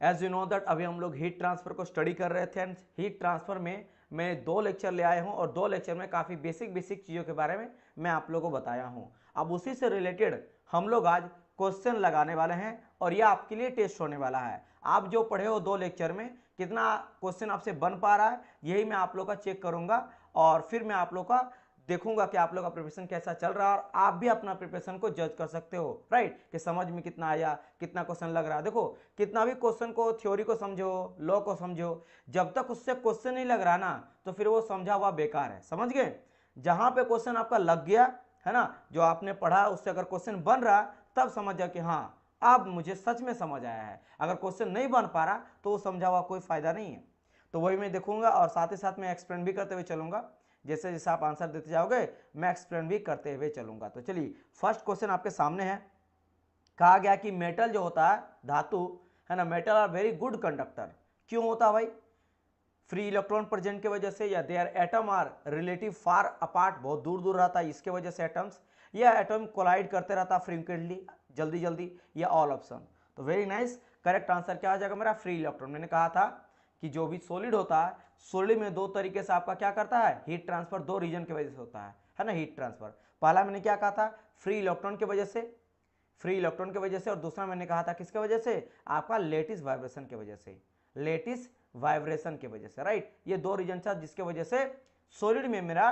As you know that अभी हम लोग हीट ट्रांसफर को स्टडी कर रहे थे एंड हीट ट्रांसफर में मैं 2 लेक्चर ले आया हूं और 2 लेक्चर में काफ़ी बेसिक बेसिक चीज़ों के बारे में मैं आप लोगों को बताया हूं। अब उसी से रिलेटेड हम लोग आज क्वेश्चन लगाने वाले हैं और यह आपके लिए टेस्ट होने वाला है। आप जो पढ़े हो 2 लेक्चर में कितना क्वेश्चन आपसे बन पा रहा है यही मैं आप लोग का चेक करूंगा और फिर मैं आप लोग का देखूंगा कि आप लोग का प्रिपरेशन कैसा चल रहा है और आप भी अपना प्रिपरेशन को जज कर सकते हो, राइट, कि समझ में कितना आया, कितना क्वेश्चन लग रहा है। देखो कितना भी क्वेश्चन को, थ्योरी को समझो, लॉ को समझो, जब तक उससे क्वेश्चन नहीं लग रहा ना तो फिर वो समझा हुआ बेकार है, समझ गए। जहां पे क्वेश्चन आपका लग गया है ना, जो आपने पढ़ा उससे अगर क्वेश्चन बन रहा तब समझ जा कि हाँ अब मुझे सच में समझ आया है। अगर क्वेश्चन नहीं बन पा रहा तो वो समझा हुआ कोई फायदा नहीं है। तो वही मैं देखूंगा और साथ ही साथ मैं एक्सप्लेन भी करते हुए चलूंगा। जैसे जैसे आप आंसर देते जाओगे मैं एक्सप्लेन भी करते हुए चलूंगा। तो चलिए फर्स्ट क्वेश्चन आपके सामने है। कहा गया कि मेटल जो होता है, धातु है ना, metal are very good conductor. क्यों होता है भाई? फ्री इलेक्ट्रॉन प्रेजेंट की वजह से, या their atom are relative far apart, बहुत दूर दूर रहता है इसके वजह से एटम्स, या एटम कोलाइड करते रहता है फ्रीक्वेंटली, जल्दी जल्दी, या ऑल ऑप्शन। तो वेरी नाइस, करेक्ट आंसर क्या हो जाएगा मेरा? Free electron. मैंने कहा था कि जो भी सॉलिड होता है, सॉलिड में 2 तरीके से आपका क्या करता है, हीट ट्रांसफर 2 रीजन की वजह से होता है ना, हीट ट्रांसफर। पहला मैंने क्या कहा था? फ्री इलेक्ट्रॉन की वजह से, फ्री इलेक्ट्रॉन की वजह से, और दूसरा मैंने कहा था किसके वजह से? आपका लेटिस वाइब्रेशन की वजह से, लेटिस वाइब्रेशन की वजह से, राइट। ये 2 रीजन था जिसके वजह से सॉलिड में मेरा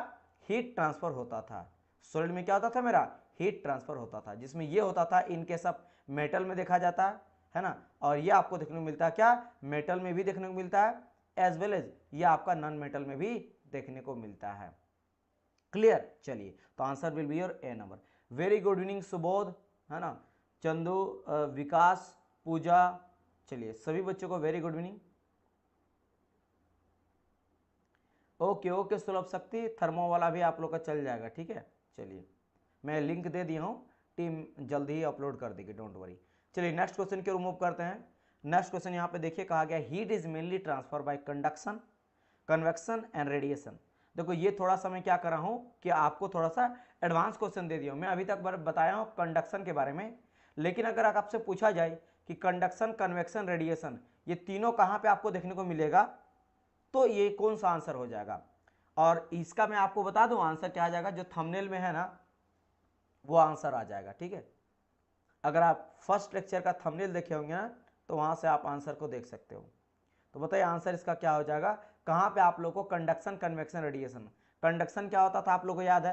हीट ट्रांसफर होता था। सॉलिड में क्या होता था मेरा? हीट ट्रांसफर होता था, जिसमें ये होता था इन केस ऑफ मेटल में देखा जाता है ना, और ये आपको देखने को मिलता है क्या? मेटल में भी देखने को मिलता है, एज वेल एज ये आपका नॉन मेटल में भी देखने को मिलता है। क्लियर? चलिए तो answer will be your A number. Very good evening Subodh, है ना, चंदू, विकास, पूजा, चलिए सभी बच्चों को very good evening. Okay okay सुलभ शक्ति, थर्मो वाला भी आप लोग का चल जाएगा, ठीक है। चलिए मैं लिंक दे दिया हूँ, टीम जल्दी ही अपलोड कर देगी, डोंट वरी। चलिए नेक्स्ट क्वेश्चन की ओर मूव करते हैं। नेक्स्ट क्वेश्चन यहाँ पे देखिए, कहा गया heat is mainly transfer by conduction, convection and radiation. देखो ये थोड़ा सा मैं क्या कर रहा हूँ कि आपको थोड़ा सा एडवांस क्वेश्चन दे दिया हूँ। मैं अभी तक बताया हूँ कंडक्शन के बारे में, लेकिन अगर आपसे पूछा जाए कि कंडक्शन, कन्वेक्शन, रेडिएशन ये तीनों कहाँ पे आपको देखने को मिलेगा तो ये कौन सा आंसर हो जाएगा? और इसका मैं आपको बता दूं आंसर क्या आ जाएगा, जो थंबनेल में है ना वो आंसर आ जाएगा, ठीक है। अगर आप फर्स्ट लेक्चर का थंबनेल देखे होंगे ना तो वहां से आप आंसर को देख सकते हो। तो बताइए आंसर इसका क्या हो जाएगा? कहां पे आप लोगों को कंडक्शन, कन्वेक्शन, रेडिएशन। कंडक्शन क्या होता था आप लोगों को याद है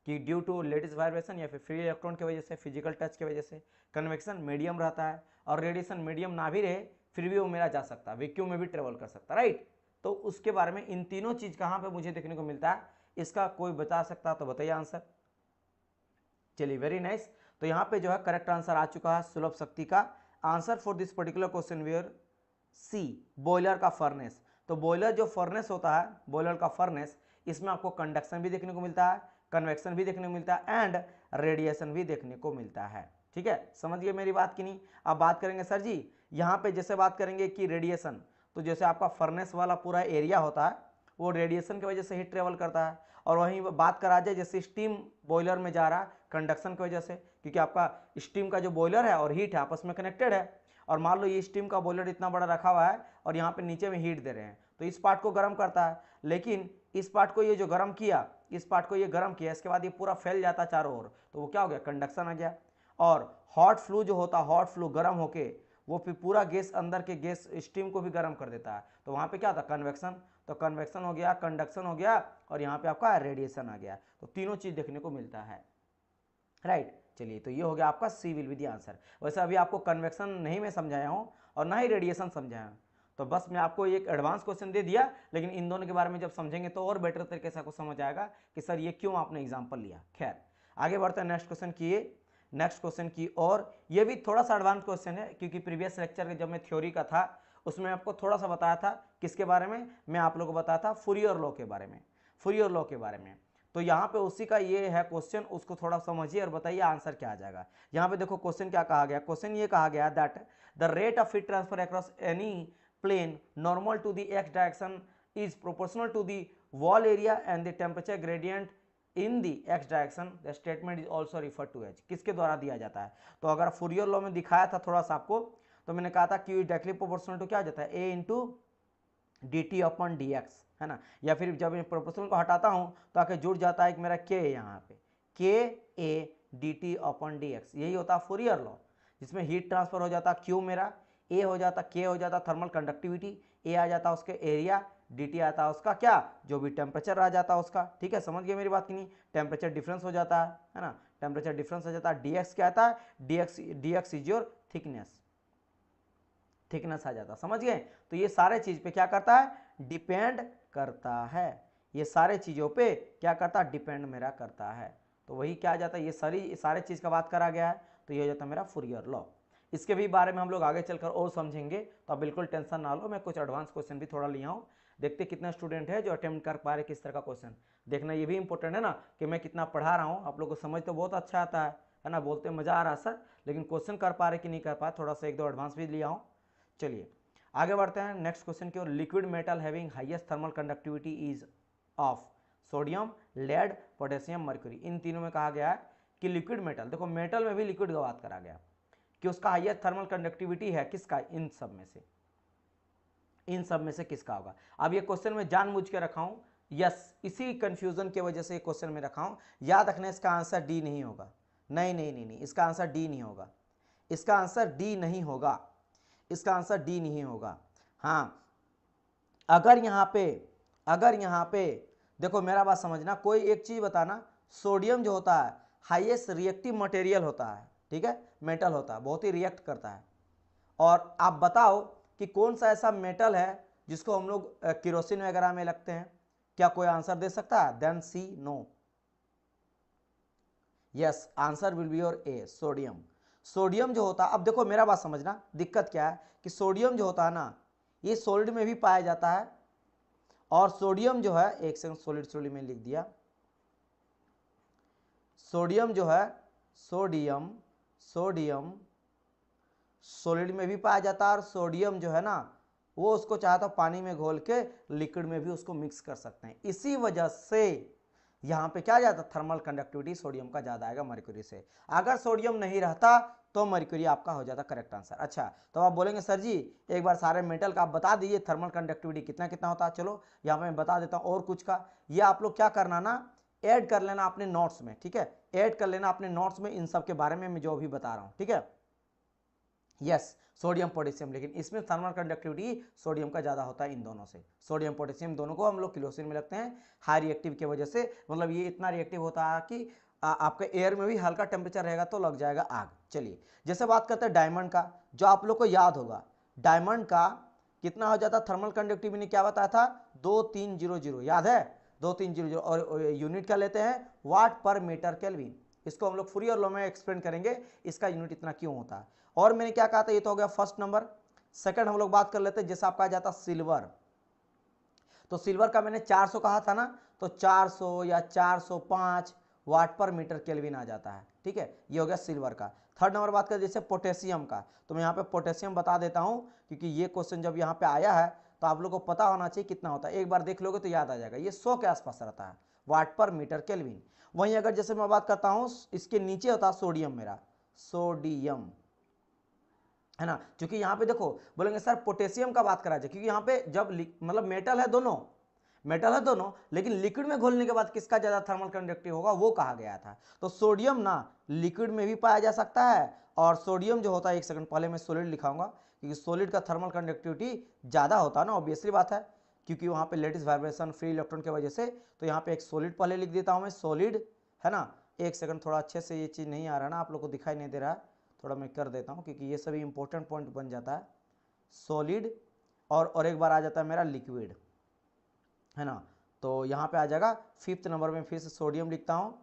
कि ड्यू टू लेटिस वाइब्रेशन या फिर फ्री इलेक्ट्रॉन की वजह से, फिजिकल टच की वजह से। कन्वेक्शन मीडियम रहता है, और रेडिएशन मीडियम ना भी रहे फिर भी वो मेरा जा सकता है, वैक्यूम में भी ट्रेवल कर सकता है, राइट। तो उसके बारे में इन तीनों चीज कहां पे मुझे देखने को मिलता है, इसका कोई बता सकता तो बताइए आंसर। चलिए वेरी नाइस। तो यहाँ पे जो है करेक्ट आंसर आ चुका है सुलभ शक्ति का। Answer for this particular question where C, boiler का फर्नेस। तो बॉयलर जो फर्नेस होता है, बॉयलर का फर्नेस, इसमें आपको कंडक्शन भी देखने को मिलता है, कन्वेक्शन भी देखने को मिलता है एंड रेडिएशन भी देखने को मिलता है, ठीक है। समझ गए मेरी बात कि नहीं? अब बात करेंगे सर जी यहाँ पे, जैसे बात करेंगे कि रेडिएशन, तो जैसे आपका फर्नेस वाला पूरा एरिया होता है वो रेडिएशन की वजह से ही ट्रेवल करता है। और वहीं बात करा जाए जैसे स्टीम बॉयलर में जा रहा है कंडक्शन की वजह से, क्योंकि आपका स्टीम का जो बॉयलर है और हीट है आपस में कनेक्टेड है। और मान लो ये स्टीम का बॉयलर इतना बड़ा रखा हुआ है और यहाँ पे नीचे में हीट दे रहे हैं, तो इस पार्ट को गर्म करता है, लेकिन इस पार्ट को ये जो गर्म किया, इस पार्ट को ये गर्म किया, इसके बाद ये पूरा फैल जाता है चारों ओर, तो वो क्या हो गया? कंडक्शन आ गया। और हॉट फ्लू जो होता है, हॉट फ्लू गर्म होके वो फिर पूरा गैस, अंदर के गैस स्टीम को भी गर्म कर देता है, तो वहाँ पे क्या था? कन्वेक्शन। तो कन्वेक्शन हो गया, कंडक्शन हो गया, और यहाँ पे आपका रेडिएशन आ गया। तो तीनों चीज देखने को मिलता है, राइट। चलिए तो ये हो गया आपका सी विल बी दी आंसर। वैसे अभी आपको कन्वेक्शन नहीं मैं समझाया हूँ और ना ही रेडिएशन समझाया हूँ, तो बस मैं आपको एक एडवांस क्वेश्चन दे दिया, लेकिन इन दोनों के बारे में जब समझेंगे तो और बेटर तरीके से आपको समझ आएगा कि सर ये क्यों आपने एग्जाम्पल लिया। खैर आगे बढ़ते हैं नेक्स्ट क्वेश्चन की, नेक्स्ट क्वेश्चन की। और ये भी थोड़ा सा एडवांस क्वेश्चन है, क्योंकि प्रीवियस लेक्चर के जब मैं थ्योरी का था उसमें आपको थोड़ा सा बताया था किसके बारे में, मैं आप लोगों को बताया था फूरियर लॉ के बारे में, फूरियर लॉ के बारे में। तो यहाँ पे उसी का ये है क्वेश्चन, उसको थोड़ा समझिए और बताइए आंसर क्या आ जाएगा। यहाँ पे देखो क्वेश्चन क्या कहा गया, क्वेश्चन ये कहा गया that the rate of heat transfer across any plane normal to the x direction is proportional to the wall area and the temperature gradient in the x direction, the statement is also refer to as. किसके द्वारा दिया जाता है? तो अगर Fourier law में दिखाया था थोड़ा सा आपको, तो मैंने कहा था Q डायरेक्टली प्रोपोर्शनल टू क्या आ जाता है, A into d t upon d x, है ना। या फिर जब मैं प्रोपोर्शनल को हटाता हूँ तो आके जुड़ जाता है कि मेरा K यहाँ पे K A D t upon d x, यही होता है फूरियर लॉ, जिसमें हीट ट्रांसफर हो जाता Q मेरा, A हो जाता, K हो जाता थर्मल कंडक्टिविटी, A आ जाता उसके एरिया, dt आता उसका क्या, जो भी टेम्परेचर आ जाता उसका, ठीक है, समझ गए मेरी बात की नहीं। टेम्परेचर डिफरेंस हो जाता है ना, टेम्परेचर डिफरेंस हो जाता है, dx क्या आता है, dx इज योर थिकनेस आ जाता, समझ गए। तो ये सारे चीज पे क्या करता है, डिपेंड करता है, ये सारे चीजों पे क्या करता है, डिपेंड मेरा करता है। तो वही क्या आ जाता है, ये सारे चीज का बात करा गया है, तो ये हो जाता है मेरा फूरियर लॉ। इसके भी बारे में हम लोग आगे चलकर और समझेंगे, तो आप बिल्कुल टेंशन ना लो, मैं कुछ एडवांस क्वेश्चन भी थोड़ा लिया हूँ, देखते कितना स्टूडेंट है जो अटेम्प्ट कर पा रहे किस तरह का क्वेश्चन। देखना ये भी इंपॉर्टेंट है ना कि मैं कितना पढ़ा रहा हूँ, आप लोग को समझ तो बहुत अच्छा आता है ना, बोलते मजा आ रहा है सर, लेकिन क्वेश्चन कर पा रहे कि नहीं कर पा, थोड़ा सा एक दो एडवांस भी लिया हूँ। चलिए आगे बढ़ते हैं नेक्स्ट क्वेश्चन की ओर। Liquid metal having highest thermal conductivity is of sodium, lead, potassium, mercury. इन तीनों में कहा गया है कि लिक्विड मेटल, देखो मेटल में भी लिक्विड का बात करा गया कि उसका हाईएस्ट थर्मल कंडक्टिविटी है किसका, इन सब में से किसका होगा। अब ये क्वेश्चन में जानबूझ के रखा हूं, यस, इसी कंफ्यूजन की वजह से ये क्वेश्चन में रखा हूं। याद रखना इसका आंसर डी नहीं होगा, नहीं नहीं नहीं नहीं, इसका आंसर डी नहीं होगा, इसका आंसर डी नहीं होगा, इसका आंसर डी नहीं होगा। हाँ, अगर यहां पे देखो मेरा बात समझना, कोई एक चीज बताना, सोडियम जो होता है हाईएस्ट रिएक्टिव मटेरियल होता है, ठीक है, मेटल होता है, बहुत ही रिएक्ट करता है। और आप बताओ कि कौन सा ऐसा मेटल है जिसको हम लोग केरोसिन वगैरह में लगते हैं, क्या कोई आंसर दे सकता है, then C no, yes, answer will be your A, sodium. Sodium जो होता है, अब देखो मेरा बात समझना, दिक्कत क्या है कि सोडियम जो होता है ना, ये सॉलिड में भी पाया जाता है, और सोडियम जो है, एक सेकंड, सॉलिड में लिख दिया, सोडियम जो है, सोडियम सॉलिड में भी पाया जाता है, और सोडियम जो है ना, वो उसको चाहे तो पानी में घोल के लिक्विड में भी उसको मिक्स कर सकते हैं। इसी वजह से यहाँ पे क्या जाता, थर्मल कंडक्टिविटी सोडियम का ज्यादा आएगा मर्क्यूरी से। अगर सोडियम नहीं रहता तो मर्क्यूरी आपका हो जाता करेक्ट आंसर। अच्छा, तो आप बोलेंगे सर जी एक बार सारे मेटल का आप बता दीजिए थर्मल कंडक्टिविटी कितना कितना होता है। चलो यहाँ पे मैं बता देता हूँ और कुछ का, ये आप लोग क्या करना ना, ऐड कर लेना अपने नोट्स में, ठीक है, ऐड कर लेना अपने नोट्स में इन सब के बारे में मैं जो अभी बता रहा हूँ, ठीक है। यस, सोडियम पोटेशियम, लेकिन इसमें थर्मल कंडक्टिविटी सोडियम का ज्यादा होता है इन दोनों से। सोडियम पोटेशियम दोनों को हम लोग केरोसिन में लगते हैं, हाई रिएक्टिव की वजह से, मतलब ये इतना रिएक्टिव होता है कि आपके एयर में भी हल्का टेम्परेचर रहेगा तो लग जाएगा आग। चलिए जैसे बात करते हैं डायमंड का, जो आप लोग को याद होगा, डायमंड का कितना हो जाता थर्मल कंडक्टिविटी ने क्या बताया था, 2300, याद है 2300, और यूनिट क्या लेते हैं, वाट पर मीटर केल्विन। इसको हम लोग फूरियर लॉ में एक्सप्लेन करेंगे इसका यूनिट इतना क्यों होता है। और मैंने क्या कहा था, ये तो हो गया फर्स्ट नंबर। सेकंड हम लोग बात कर लेते हैं, जैसे आपका जाता सिल्वर, तो सिल्वर का मैंने 400 कहा था ना, तो 400 या 405 वाट पर मीटर केल्विन आ जाता है, ठीक है, ये हो गया सिल्वर का। थर्ड नंबर बात करें जैसे पोटेशियम का, तो मैं यहाँ पे पोटेशियम बता देता हूँ, क्योंकि ये क्वेश्चन जब यहाँ पे आया है तो आप लोग को पता होना चाहिए कितना होता है, एक बार देख लोगे तो याद आ जाएगा, ये 100 के आसपास रहता है वाट पर मीटर केल्विन। वहीं अगर जैसे मैं बात करता हूँ, इसके नीचे होता है सोडियम, मेरा सोडियम, है ना, क्योंकि यहाँ पे देखो बोलेंगे सर पोटेशियम का बात करा जाए, क्योंकि यहाँ पे जब मतलब मेटल है दोनों, लेकिन लिक्विड में घोलने के बाद किसका ज्यादा थर्मल कंडक्टिव होगा वो कहा गया था। तो सोडियम ना लिक्विड में भी पाया जा सकता है, और सोडियम जो होता है, एक सेकंड पहले मैं सोलिड लिखाऊंगा, क्योंकि सोलिड का थर्मल कंडक्टिविटी ज्यादा होता है ना, ऑब्वियसली बात है, क्योंकि वहाँ पे लेटिस वाइब्रेशन फ्री इलेक्ट्रॉन की वजह से। तो यहाँ पे एक सोलिड पहले लिख देता हूँ मैं, सोलिड, है ना, एक सेकंड थोड़ा अच्छे से ये चीज़ नहीं आ रहा ना, आप लोग को दिखाई नहीं दे रहा है, थोड़ा मैं कर देता हूँ क्योंकि ये सभी इंपॉर्टेंट पॉइंट बन जाता है। सॉलिड और एक बार आ जाता है मेरा लिक्विड, है ना, तो यहाँ पे आ जाएगा फिफ्थ नंबर में, फिर से सोडियम लिखता हूँ,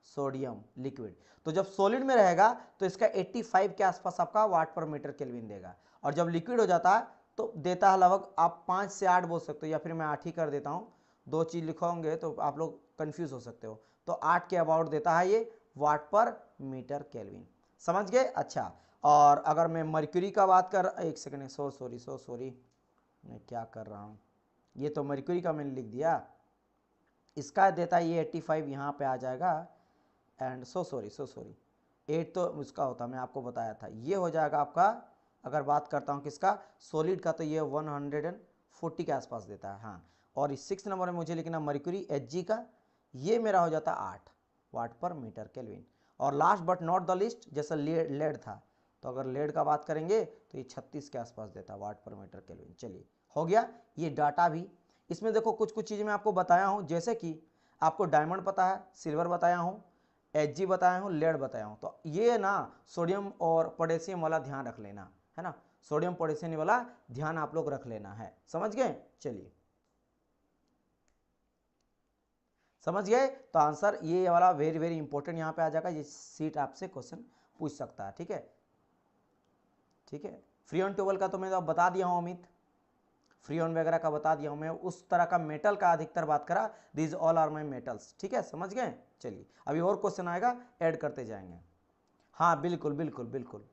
सोडियम लिक्विड। तो जब सॉलिड में रहेगा तो इसका 85 के आसपास आपका वाट पर मीटर केल्विन देगा, और जब लिक्विड हो जाता है तो देता है लगभग, आप 5 से 8 बोल सकते हो, या फिर मैं 8 ही कर देता हूँ, दो चीज़ लिखोगे तो आप लोग कंफ्यूज हो सकते हो, तो 8 के अबाउट देता है ये वाट पर मीटर केल्विन, समझ गए। अच्छा, और अगर मैं मर्क्यूरी का बात कर, एक सेकंड, सो सॉरी मैं क्या कर रहा हूँ, ये तो मर्क्यूरी का मैंने लिख दिया, इसका देता है ये 85, यहाँ पे आ जाएगा, एंड सो सॉरी 8 तो उसका होता, मैं आपको बताया था, ये हो जाएगा आपका अगर बात करता हूँ किसका, सॉलिड का, तो ये 140 के आसपास देता है। हाँ, और इस 6 नंबर में मुझे लिखना मर्क्यूरी Hg का, ये मेरा हो जाता 8 वाट पर मीटर केल्विन। और last but not the list, जैसा लेड था, तो अगर लेड का बात करेंगे तो ये 36 के आसपास देता है वाट पर मीटर केल्विन। चलिए हो गया ये डाटा भी। इसमें देखो कुछ कुछ चीज़ें मैं आपको बताया हूँ, जैसे कि आपको डायमंड पता है, सिल्वर बताया हूँ, Hg बताया हूँ, लेड बताया हूँ। तो ये ना सोडियम और पोटेशियम वाला ध्यान रख लेना है ना, सोडियम पोटेशियम वाला ध्यान आप लोग रख लेना है, समझ गए। चलिए समझ गए, तो आंसर ये वाला वेरी वेरी इंपॉर्टेंट यहाँ पे आ जाएगा, ये सीट आपसे क्वेश्चन पूछ सकता है। ठीक है, ठीक है। फ्रीऑन ट्यूबल का तो मैं तो बता दिया हूँ अमित, फ्रीऑन वगैरह का बता दिया हूँ मैं, उस तरह का मेटल का अधिकतर बात करा, these all are my metals. ठीक है, समझ गए। चलिए अभी और क्वेश्चन आएगा, ऐड करते जाएंगे। हाँ बिल्कुल बिल्कुल बिल्कुल,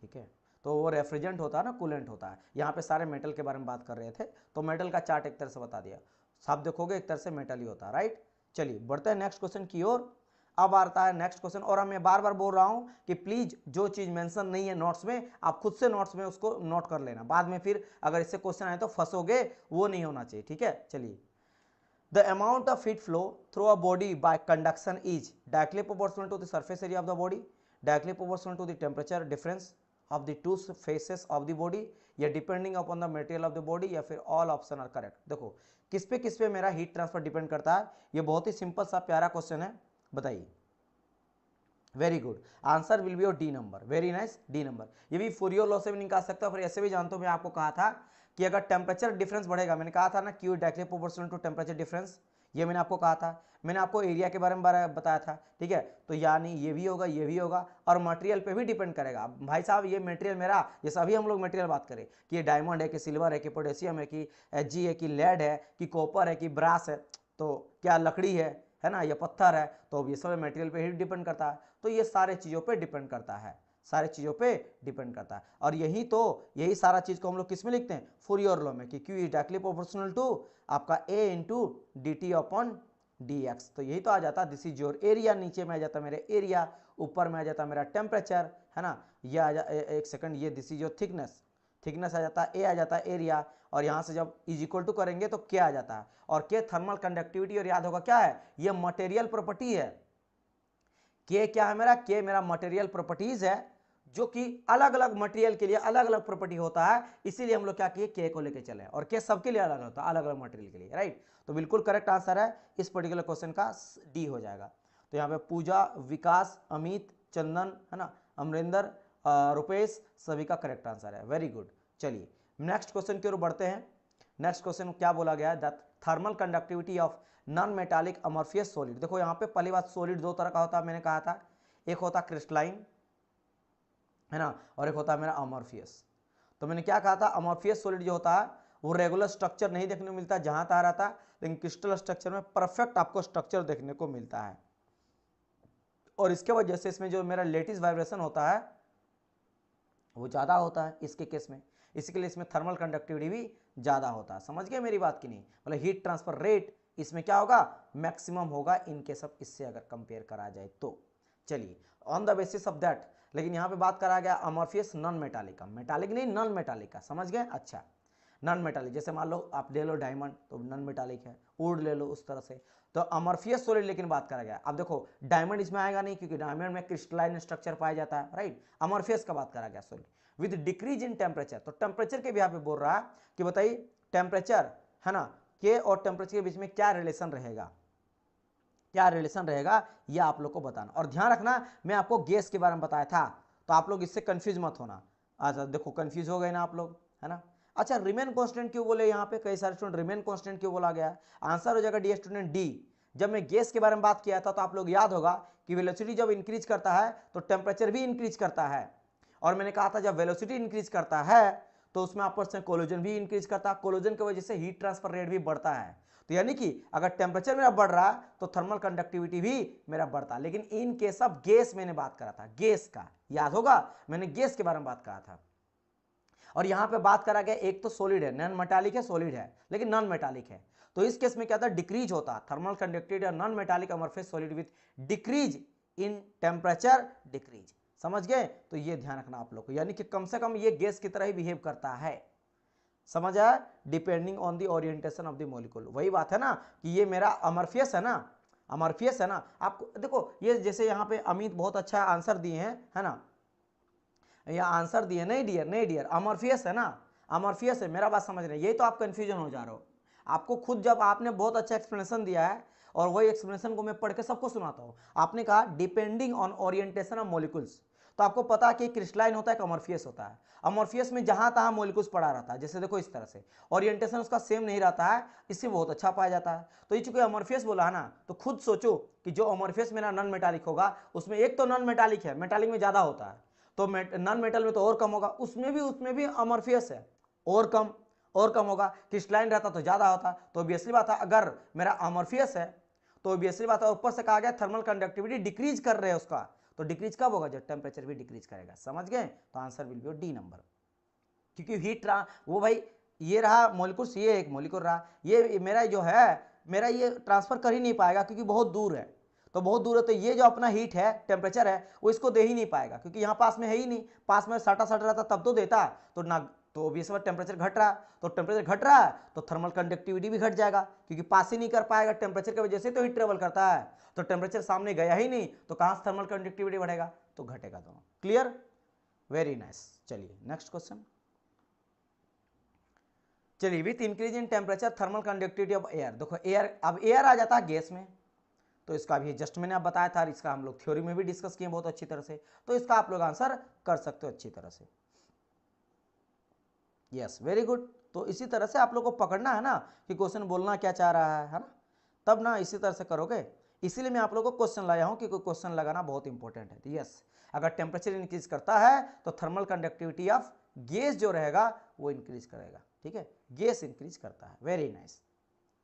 ठीक है। तो वो रेफ्रिजरेंट होता है ना, कूलेंट होता है। यहाँ पे सारे मेटल के बारे में बात कर रहे थे, तो मेटल का चार्ट एक तरह से बता दिया, सब देखोगे एक तरह से मेटल ही होता है, राइट। चलिए बढ़ते हैं नेक्स्ट क्वेश्चन की ओर। अब आता है नेक्स्ट क्वेश्चन, और मैं बार बार बोल रहा हूं कि प्लीज जो चीज मेंशन नहीं है नोट्स में, आप खुद से नोट्स में उसको नोट कर लेना, बाद में फिर अगर इससे क्वेश्चन आए तो फंसोगे, वो नहीं होना चाहिए। ठीक है, चलिए the amount of heat flow through a body by conduction is directly proportional to the surface area of the body, directly proportional to the temperature difference of the two faces of the body, या depending upon the material of the body, या फिर all option are correct. देखो किस पे मेरा heat transfer depend करता है, ये बहुत ही सिंपल सा प्यारा क्वेश्चन है, बताइए। Very good, answer will be your D number, very nice, D number. ये भी फूरियर लॉ से भी निकाल सकते हो, फिर ऐसे भी जानते हो, मैं आपको कहा था कि अगर टेम्परेचर डिफरेंस बढ़ेगा, मैंने कहा था ना Q directly proportional to temperature difference, ये मैंने आपको कहा था, मैंने आपको एरिया के बारे में बताया था। ठीक है, तो यानी ये भी होगा, ये भी होगा, और मटेरियल पे भी डिपेंड करेगा। भाई साहब ये मटेरियल मेरा, ये सभी हम लोग मटेरियल बात करें कि ये डायमंड है कि सिल्वर है कि पोटेशियम है कि Hg है कि लेड है कि कॉपर है कि ब्रास है, तो क्या लकड़ी है ना, या पत्थर है, तो ये सब मटेरियल पे ही डिपेंड करता है। तो ये सारे चीज़ों पे डिपेंड करता है, सारे चीज़ों पे डिपेंड करता है। और यही सारा चीज़ को हम लोग किस में लिखते हैं, फूरियर लॉ में, कि Q is directly proportional to आपका A into d t upon d x. तो यही तो आ जाता, दिस इज योर एरिया, नीचे में आ जाता मेरे एरिया, ऊपर में आ जाता मेरा टेम्परेचर, है ना। ये आ जा एक सेकंड, ये this is your thickness, thickness आ जाता है, ए आ जाता है एरिया, और यहाँ से जब इज इक्वल टू करेंगे तो क्या आ जाता है, और के थर्मल कंडक्टिविटी, और याद होगा क्या है, ये मटेरियल प्रॉपर्टी है। के क्या है मेरा, के मेरा मटेरियल प्रॉपर्टीज है, जो कि अलग अलग मटेरियल के लिए अलग अलग प्रॉपर्टी होता है, इसीलिए हम लोग क्या किए, के को लेके चले, और के सबके लिए अलग होता है, अलग अलग मटेरियल के लिए, राइट। तो बिल्कुल करेक्ट आंसर है इस पर्टिकुलर क्वेश्चन का, डी हो जाएगा। तो यहाँ पे पूजा, विकास, अमित, चंदन, है ना, अमरिंदर, रुपेश, सभी का करेक्ट आंसर है, वेरी गुड। चलिए नेक्स्ट क्वेश्चन की ओर बढ़ते हैं। नेक्स्ट क्वेश्चन क्या बोला गया है, the thermal conductivity of non metallic amorphous solid. देखो यहाँ पे पहली बात, सॉलिड दो तरह का होता है, मैंने कहा था, एक होता क्रिस्टलाइन, है ना, और एक होता है मेरा अमॉर्फियस। तो मैंने क्या कहा था, अमॉर्फियस सॉलिड जो होता है वो रेगुलर स्ट्रक्चर नहीं देखने को मिलता, जहां तहाँ रहता है, लेकिन क्रिस्टल स्ट्रक्चर में परफेक्ट आपको स्ट्रक्चर देखने को मिलता है, और इसके वजह से इसमें जो मेरा लेटिस वाइब्रेशन होता है वो ज़्यादा होता है इसके केस में, इसके लिए इसमें थर्मल कंडक्टिविटी भी ज़्यादा होता है। समझ गए मेरी बात की नहीं, मतलब हीट ट्रांसफर रेट इसमें क्या होगा, मैक्सिमम होगा इनके सब, इससे अगर कंपेयर करा जाए तो। चलिए on the basis of that, लेकिन यहाँ पे बात करा गया अमॉर्फियस नॉन मेटालिक का, मेटालिक नहीं नॉन मेटालिक का, समझ गए। अच्छा नॉन मेटालिक, जैसे मान लो आप ले लो डायमंड, तो नॉन मेटालिक है, वुड ले लो उस तरह से, तो अमॉर्फियस सॉलिड लेकिन बात करा गया। अब देखो डायमंड इसमें आएगा नहीं, क्योंकि डायमंड में क्रिस्टलाइन स्ट्रक्चर पाया जाता है, राइट। अमॉर्फियस का बात करा गया solid with decrease in temperature, तो टेम्परेचर के भी यहाँ पे बोल रहा है कि बताइए टेम्परेचर, है ना, के और टेम्परेचर के बीच में क्या रिलेशन रहेगा, क्या रिलेशन रहेगा, ये आप लोग को बताना। और ध्यान रखना मैं आपको गैस के बारे में बताया था, तो आप लोग इससे कंफ्यूज मत होना। अच्छा देखो कंफ्यूज हो गए ना आप लोग, है ना। अच्छा रिमेन कांस्टेंट क्यों बोले, यहाँ पे कई सारे स्टूडेंट रिमेन कांस्टेंट क्यों बोला गया, आंसर हो जाएगा डी स्टूडेंट डी। जब मैं गैस के बारे में बात किया था तो आप लोग याद होगा कि वेलोसिटी जब इंक्रीज करता है तो टेम्परेचर भी इंक्रीज करता है, और मैंने कहा था जब वेलोसिटी इंक्रीज करता है तो उसमें आपस में कोलोजन भी इंक्रीज करता है, कोलोजन की वजह से हीट ट्रांसफर रेट भी बढ़ता है। तो यानी कि अगर टेम्परेचर मेरा बढ़ रहा है तो थर्मल कंडक्टिविटी भी मेरा बढ़ता है। लेकिन इन केस ऑफ गैस मैंने बात करा था, गैस का याद होगा, मैंने गैस के बारे में बात करा था। और यहां पे बात करा गया एक तो सॉलिड है, नॉन मेटालिक है, सॉलिड है लेकिन नॉन मेटालिक है, तो इस केस में क्या था, डिक्रीज होता, thermal conductivity non metallic amorphous solid with decrease in temperature decrease. समझ गए? तो ये ध्यान रखना आप लोग को, यानी कि कम से कम ये गैस की तरह ही बिहेव करता है। समझ आया? Depending on the orientation of the molecule. वही बात है ना कि ये मेरा अमरफियस है ना, अमरफियस है ना। आपको देखो ये जैसे यहाँ पे अमित बहुत अच्छा आंसर दिए हैं, है ना, या आंसर दिए, नहीं डियर, नहीं डियर, अमरफियस है ना, अमरफियस है। मेरा बात समझ रहे हैं? यही तो आप कंफ्यूजन हो जा रहे हो। आपको खुद जब आपने बहुत अच्छा एक्सप्लेनेशन दिया है और वही एक्सप्लेनेशन को मैं पढ़ के सबको सुनाता हूँ, आपने कहा depending on orientation of molecules, तो आपको पता है कि क्रिस्टलाइन होता है कि अमॉर्फियस होता है। अमॉर्फियस में जहां तहां मॉलिक्यूल्स पड़ा रहता है, जैसे देखो इस तरह से ओरिएंटेशन उसका सेम नहीं रहता है, इससे बहुत अच्छा पाया जाता है। तो ये चूंकि अमॉर्फियस बोला है ना, तो खुद सोचो कि जो अमॉर्फियस मेरा नॉन मेटालिक होगा उसमें एक तो नॉन मेटालिक है, मेटालिक में ज्यादा होता है, तो नॉन मेटल में तो और कम होगा, उसमें भी अमॉर्फियस है, और कम होगा। क्रिस्टलाइन रहता तो ज्यादा होता। तो ऑब्वियसली बात है अगर मेरा अमॉर्फियस है तो ऑब्वियसली बात है ऊपर से कहा गया थर्मल कंडक्टिविटी डिक्रीज कर रहे हैं उसका, तो डिक्रीज कब होगा? जब टेम्परेचर भी डिक्रीज करेगा। समझ गए? तो answer will be D number, क्योंकि हीट वो भाई ये रहा मॉलिक्यूल्स, ये एक मॉलिक्यूल रहा, ये मेरा जो है मेरा ये ट्रांसफर कर ही नहीं पाएगा क्योंकि बहुत दूर है, तो बहुत दूर है, तो ये जो अपना हीट है, टेम्परेचर है, वो इसको दे ही नहीं पाएगा क्योंकि यहाँ पास में है ही नहीं। पास में सटा सट रहता तब तो देता, तो ना, तो ऑब्वियसली टेम्परेचर घट रहा, तो टेम्परेचर घट रहा है तो थर्मल कंडक्टिविटी भी घट जाएगा क्योंकि पास ही नहीं कर पाएगा, टेम्परेचर की वजह से तो हीट ट्रेवल करता है, तो टेम्परेचर सामने गया ही नहीं तो कहाँ से थर्मल कंडक्टिविटी बढ़ेगा? तो घटेगा दोनों। क्लियर? Very nice. चलिए नेक्स्ट क्वेश्चन। चलिए with increase in temperature thermal conductivity of air, देखो एयर, अब एयर आ जाता है गैस में, तो इसका भी जस्ट मैंने आप बताया था, इसका हम लोग थ्योरी में भी डिस्कस किए बहुत अच्छी तरह से, तो इसका आप लोग आंसर कर सकते हो अच्छी तरह से। Yes very good. तो इसी तरह से आप लोग को पकड़ना है ना कि क्वेश्चन बोलना क्या चाह रहा है ना, तब ना इसी तरह से करोगे। इसीलिए मैं आप लोगों को क्वेश्चन लाया हूं कि कोई क्वेश्चन लगाना बहुत इंपॉर्टेंट है। यस, अगर टेम्परेचर इंक्रीज करता है तो थर्मल कंडक्टिविटी ऑफ गैस जो रहेगा वो इंक्रीज करेगा। ठीक है, गैस इंक्रीज करता है। वेरी नाइस,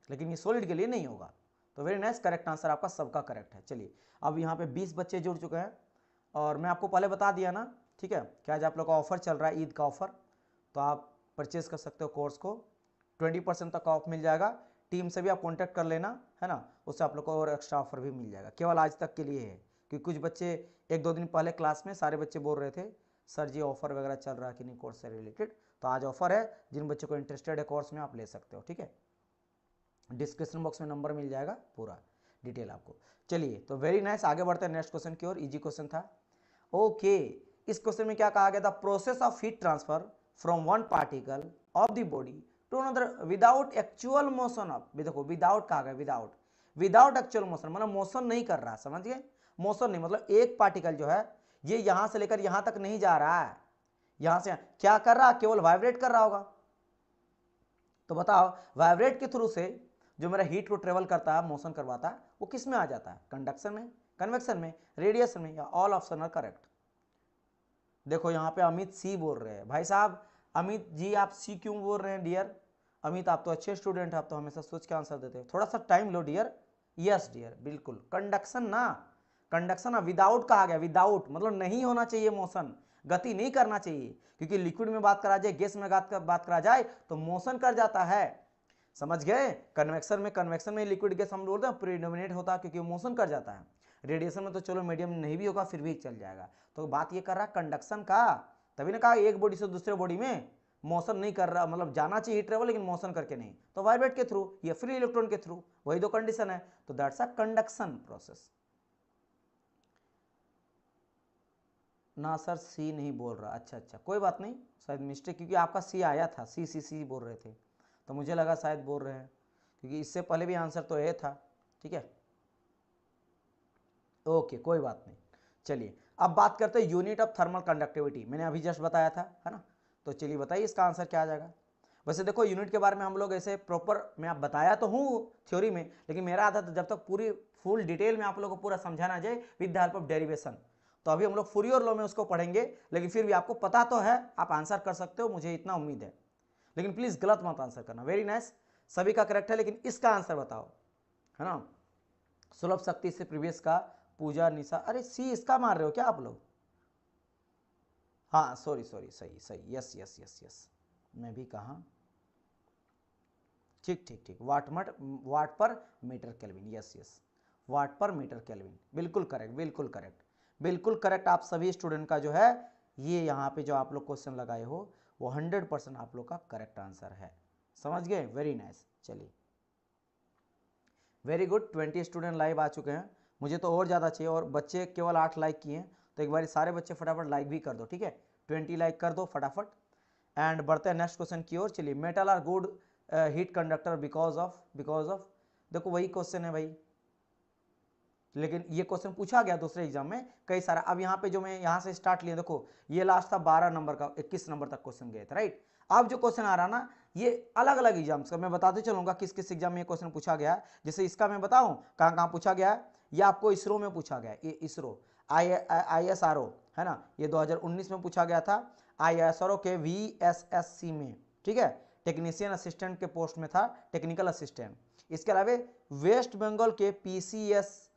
लेकिन ये सॉलिड के लिए नहीं होगा। तो वेरी नाइस, करेक्ट आंसर आपका सबका करेक्ट है। चलिए अब यहाँ पे 20 बच्चे जुड़ चुके हैं और मैं आपको पहले बता दिया ना, ठीक है, कि आज आप लोग का ऑफर चल रहा है, ईद का ऑफर, तो आप परचेज कर सकते हो कोर्स को, 20% तक का ऑफ मिल जाएगा। टीम से भी आप कॉन्टैक्ट कर लेना, है ना, उससे आप लोग को और एक्स्ट्रा ऑफर भी मिल जाएगा। केवल आज तक के लिए है क्योंकि कुछ बच्चे 1-2 दिन पहले क्लास में सारे बच्चे बोल रहे थे सर जी ऑफर वगैरह चल रहा है कि नहीं कोर्स से रिलेटेड, तो आज ऑफर है। जिन बच्चों को इंटरेस्टेड है कोर्स में आप ले सकते हो। ठीक है, डिस्क्रिप्शन बॉक्स में नंबर मिल जाएगा, पूरा डिटेल आपको। चलिए तो वेरी नाइस, आगे बढ़ते हैं नेक्स्ट क्वेश्चन की ओर। इजी क्वेश्चन था। ओके, इस क्वेश्चन में क्या कहा गया था? Process of heat transfer from one particle of the body to another without actual motion of, देखो विदाउट कहा गया, विदाउट एक्चुअल मोशन, मतलब मोशन नहीं कर रहा, समझ गए? मोशन नहीं मतलब एक पार्टिकल जो है ये यहां से लेकर यहां तक नहीं जा रहा है, यहां से क्या कर रहा है? केवल वाइब्रेट कर रहा होगा। तो बताओ वाइब्रेट के थ्रू से जो मेरा हीट को ट्रेवल करता है, मोशन करवाता है, वो किस में आ जाता है? कंडक्शन में, कन्वेक्शन में, रेडिएशन में, या ऑल ऑप्शन आर करेक्ट। देखो यहाँ पे अमित सी बोल रहे हैं। भाई साहब अमित जी आप सी क्यों बोल रहे हैं डियर? अमित आप तो अच्छे स्टूडेंट हैं, आप तो हमेशा सोच के आंसर देते हैं, थोड़ा सा टाइम लो डियर। यस डियर, बिल्कुल कंडक्शन ना, कंडक्शन ना, विदाउट कहा गया, विदाउट मतलब नहीं होना चाहिए मोशन, गति नहीं करना चाहिए, क्योंकि लिक्विड में बात करा जाए, गैस में बात करा जाए तो मोशन कर जाता है। समझ गए? कन्वेक्शन में लिक्विड गैस हम बोलते हैं प्रीडोमिनेट होता है क्योंकि मोशन कर जाता है। रेडिएशन में तो चलो मीडियम नहीं भी होगा फिर भी चल जाएगा। तो बात ये कर रहा है कंडक्शन का, तभी ना कहा एक बॉडी से दूसरे बॉडी में मोशन नहीं कर रहा, मतलब जाना चाहिए ट्रेवल लेकिन मोशन करके नहीं, तो वाइब्रेट के थ्रू या फ्री इलेक्ट्रॉन के थ्रू, वही दो कंडीशन है, तो दैट्स अ कंडक्शन प्रोसेस। ना सर सी नहीं बोल रहा, अच्छा कोई बात नहीं, शायद मिस्टेक, क्योंकि आपका सी आया था, सी बोल रहे थे, तो मुझे लगा शायद बोल रहे हैं, क्योंकि इससे पहले भी आंसर तो ए था। ठीक है, ओके कोई बात नहीं। चलिए अब बात करते हैं यूनिट ऑफ थर्मल कंडक्टिविटी, मैंने अभी जस्ट बताया था, है ना, तो चलिए बताइए इसका आंसर क्या आ जाएगा। वैसे देखो यूनिट के बारे में हम लोग ऐसे प्रॉपर मैं आप बताया तो हूँ थ्योरी में, लेकिन मेरा आदत जब तक पूरी फुल डिटेल में आप लोगों को पूरा समझाना जाए with the help of derivation, तो अभी हम लोग फूरियर लॉ में उसको पढ़ेंगे, लेकिन फिर भी आपको पता तो है, आप आंसर कर सकते हो, मुझे इतना उम्मीद है, लेकिन प्लीज गलत मत आंसर करना। वेरी नाइस, सभी का करेक्ट है, लेकिन इसका आंसर बताओ, है ना। सुलभ शक्ति से प्रीवियस का पूजा निशा, अरे सी इसका मार रहे हो क्या आप लोग? हाँ सॉरी सही, यस मैं भी कहा, ठीक, वाट पर मीटर केल्विन, यस वाट पर मीटर केल्विन, बिल्कुल करेक्ट, बिल्कुल करेक्ट। आप सभी स्टूडेंट का जो है ये यहाँ पे जो आप लोग क्वेश्चन लगाए हो वो 100% आप लोग का करेक्ट आंसर है। समझ गए? Very nice. चलिए वेरी गुड। 20 स्टूडेंट लाइव आ चुके हैं, मुझे तो और ज़्यादा चाहिए, और बच्चे केवल 8 लाइक किए हैं, तो एक बार सारे बच्चे फटाफट लाइक भी कर दो, ठीक है? 20 लाइक कर दो फटाफट। एंड बढ़ते हैं नेक्स्ट क्वेश्चन की ओर। चलिए, metal are good heat conductor because of देखो वही क्वेश्चन है भाई, लेकिन ये क्वेश्चन पूछा गया दूसरे एग्जाम में कई सारा। अब यहाँ पे जो मैं यहाँ से स्टार्ट लिया, देखो ये लास्ट था 12 नंबर का, 21 नंबर तक क्वेश्चन गए थे, राइट? अब जो क्वेश्चन आ रहा ना ये अलग अलग एग्जाम्स का मैं बताते चलूंगा किस किस एग्जाम में ये क्वेश्चन पूछा गया है। जैसे इसका मैं बताऊं कहाँ कहाँ पूछा गया है। ये आपको इसरो में पूछा गया है, ये इसरो ISRO है ना, ये 2019 में पूछा गया था। ISRO के VSSC में, ठीक है, टेक्नीशियन असिस्टेंट के पोस्ट में था, टेक्निकल असिस्टेंट। इसके अलावा वेस्ट बंगाल के PCS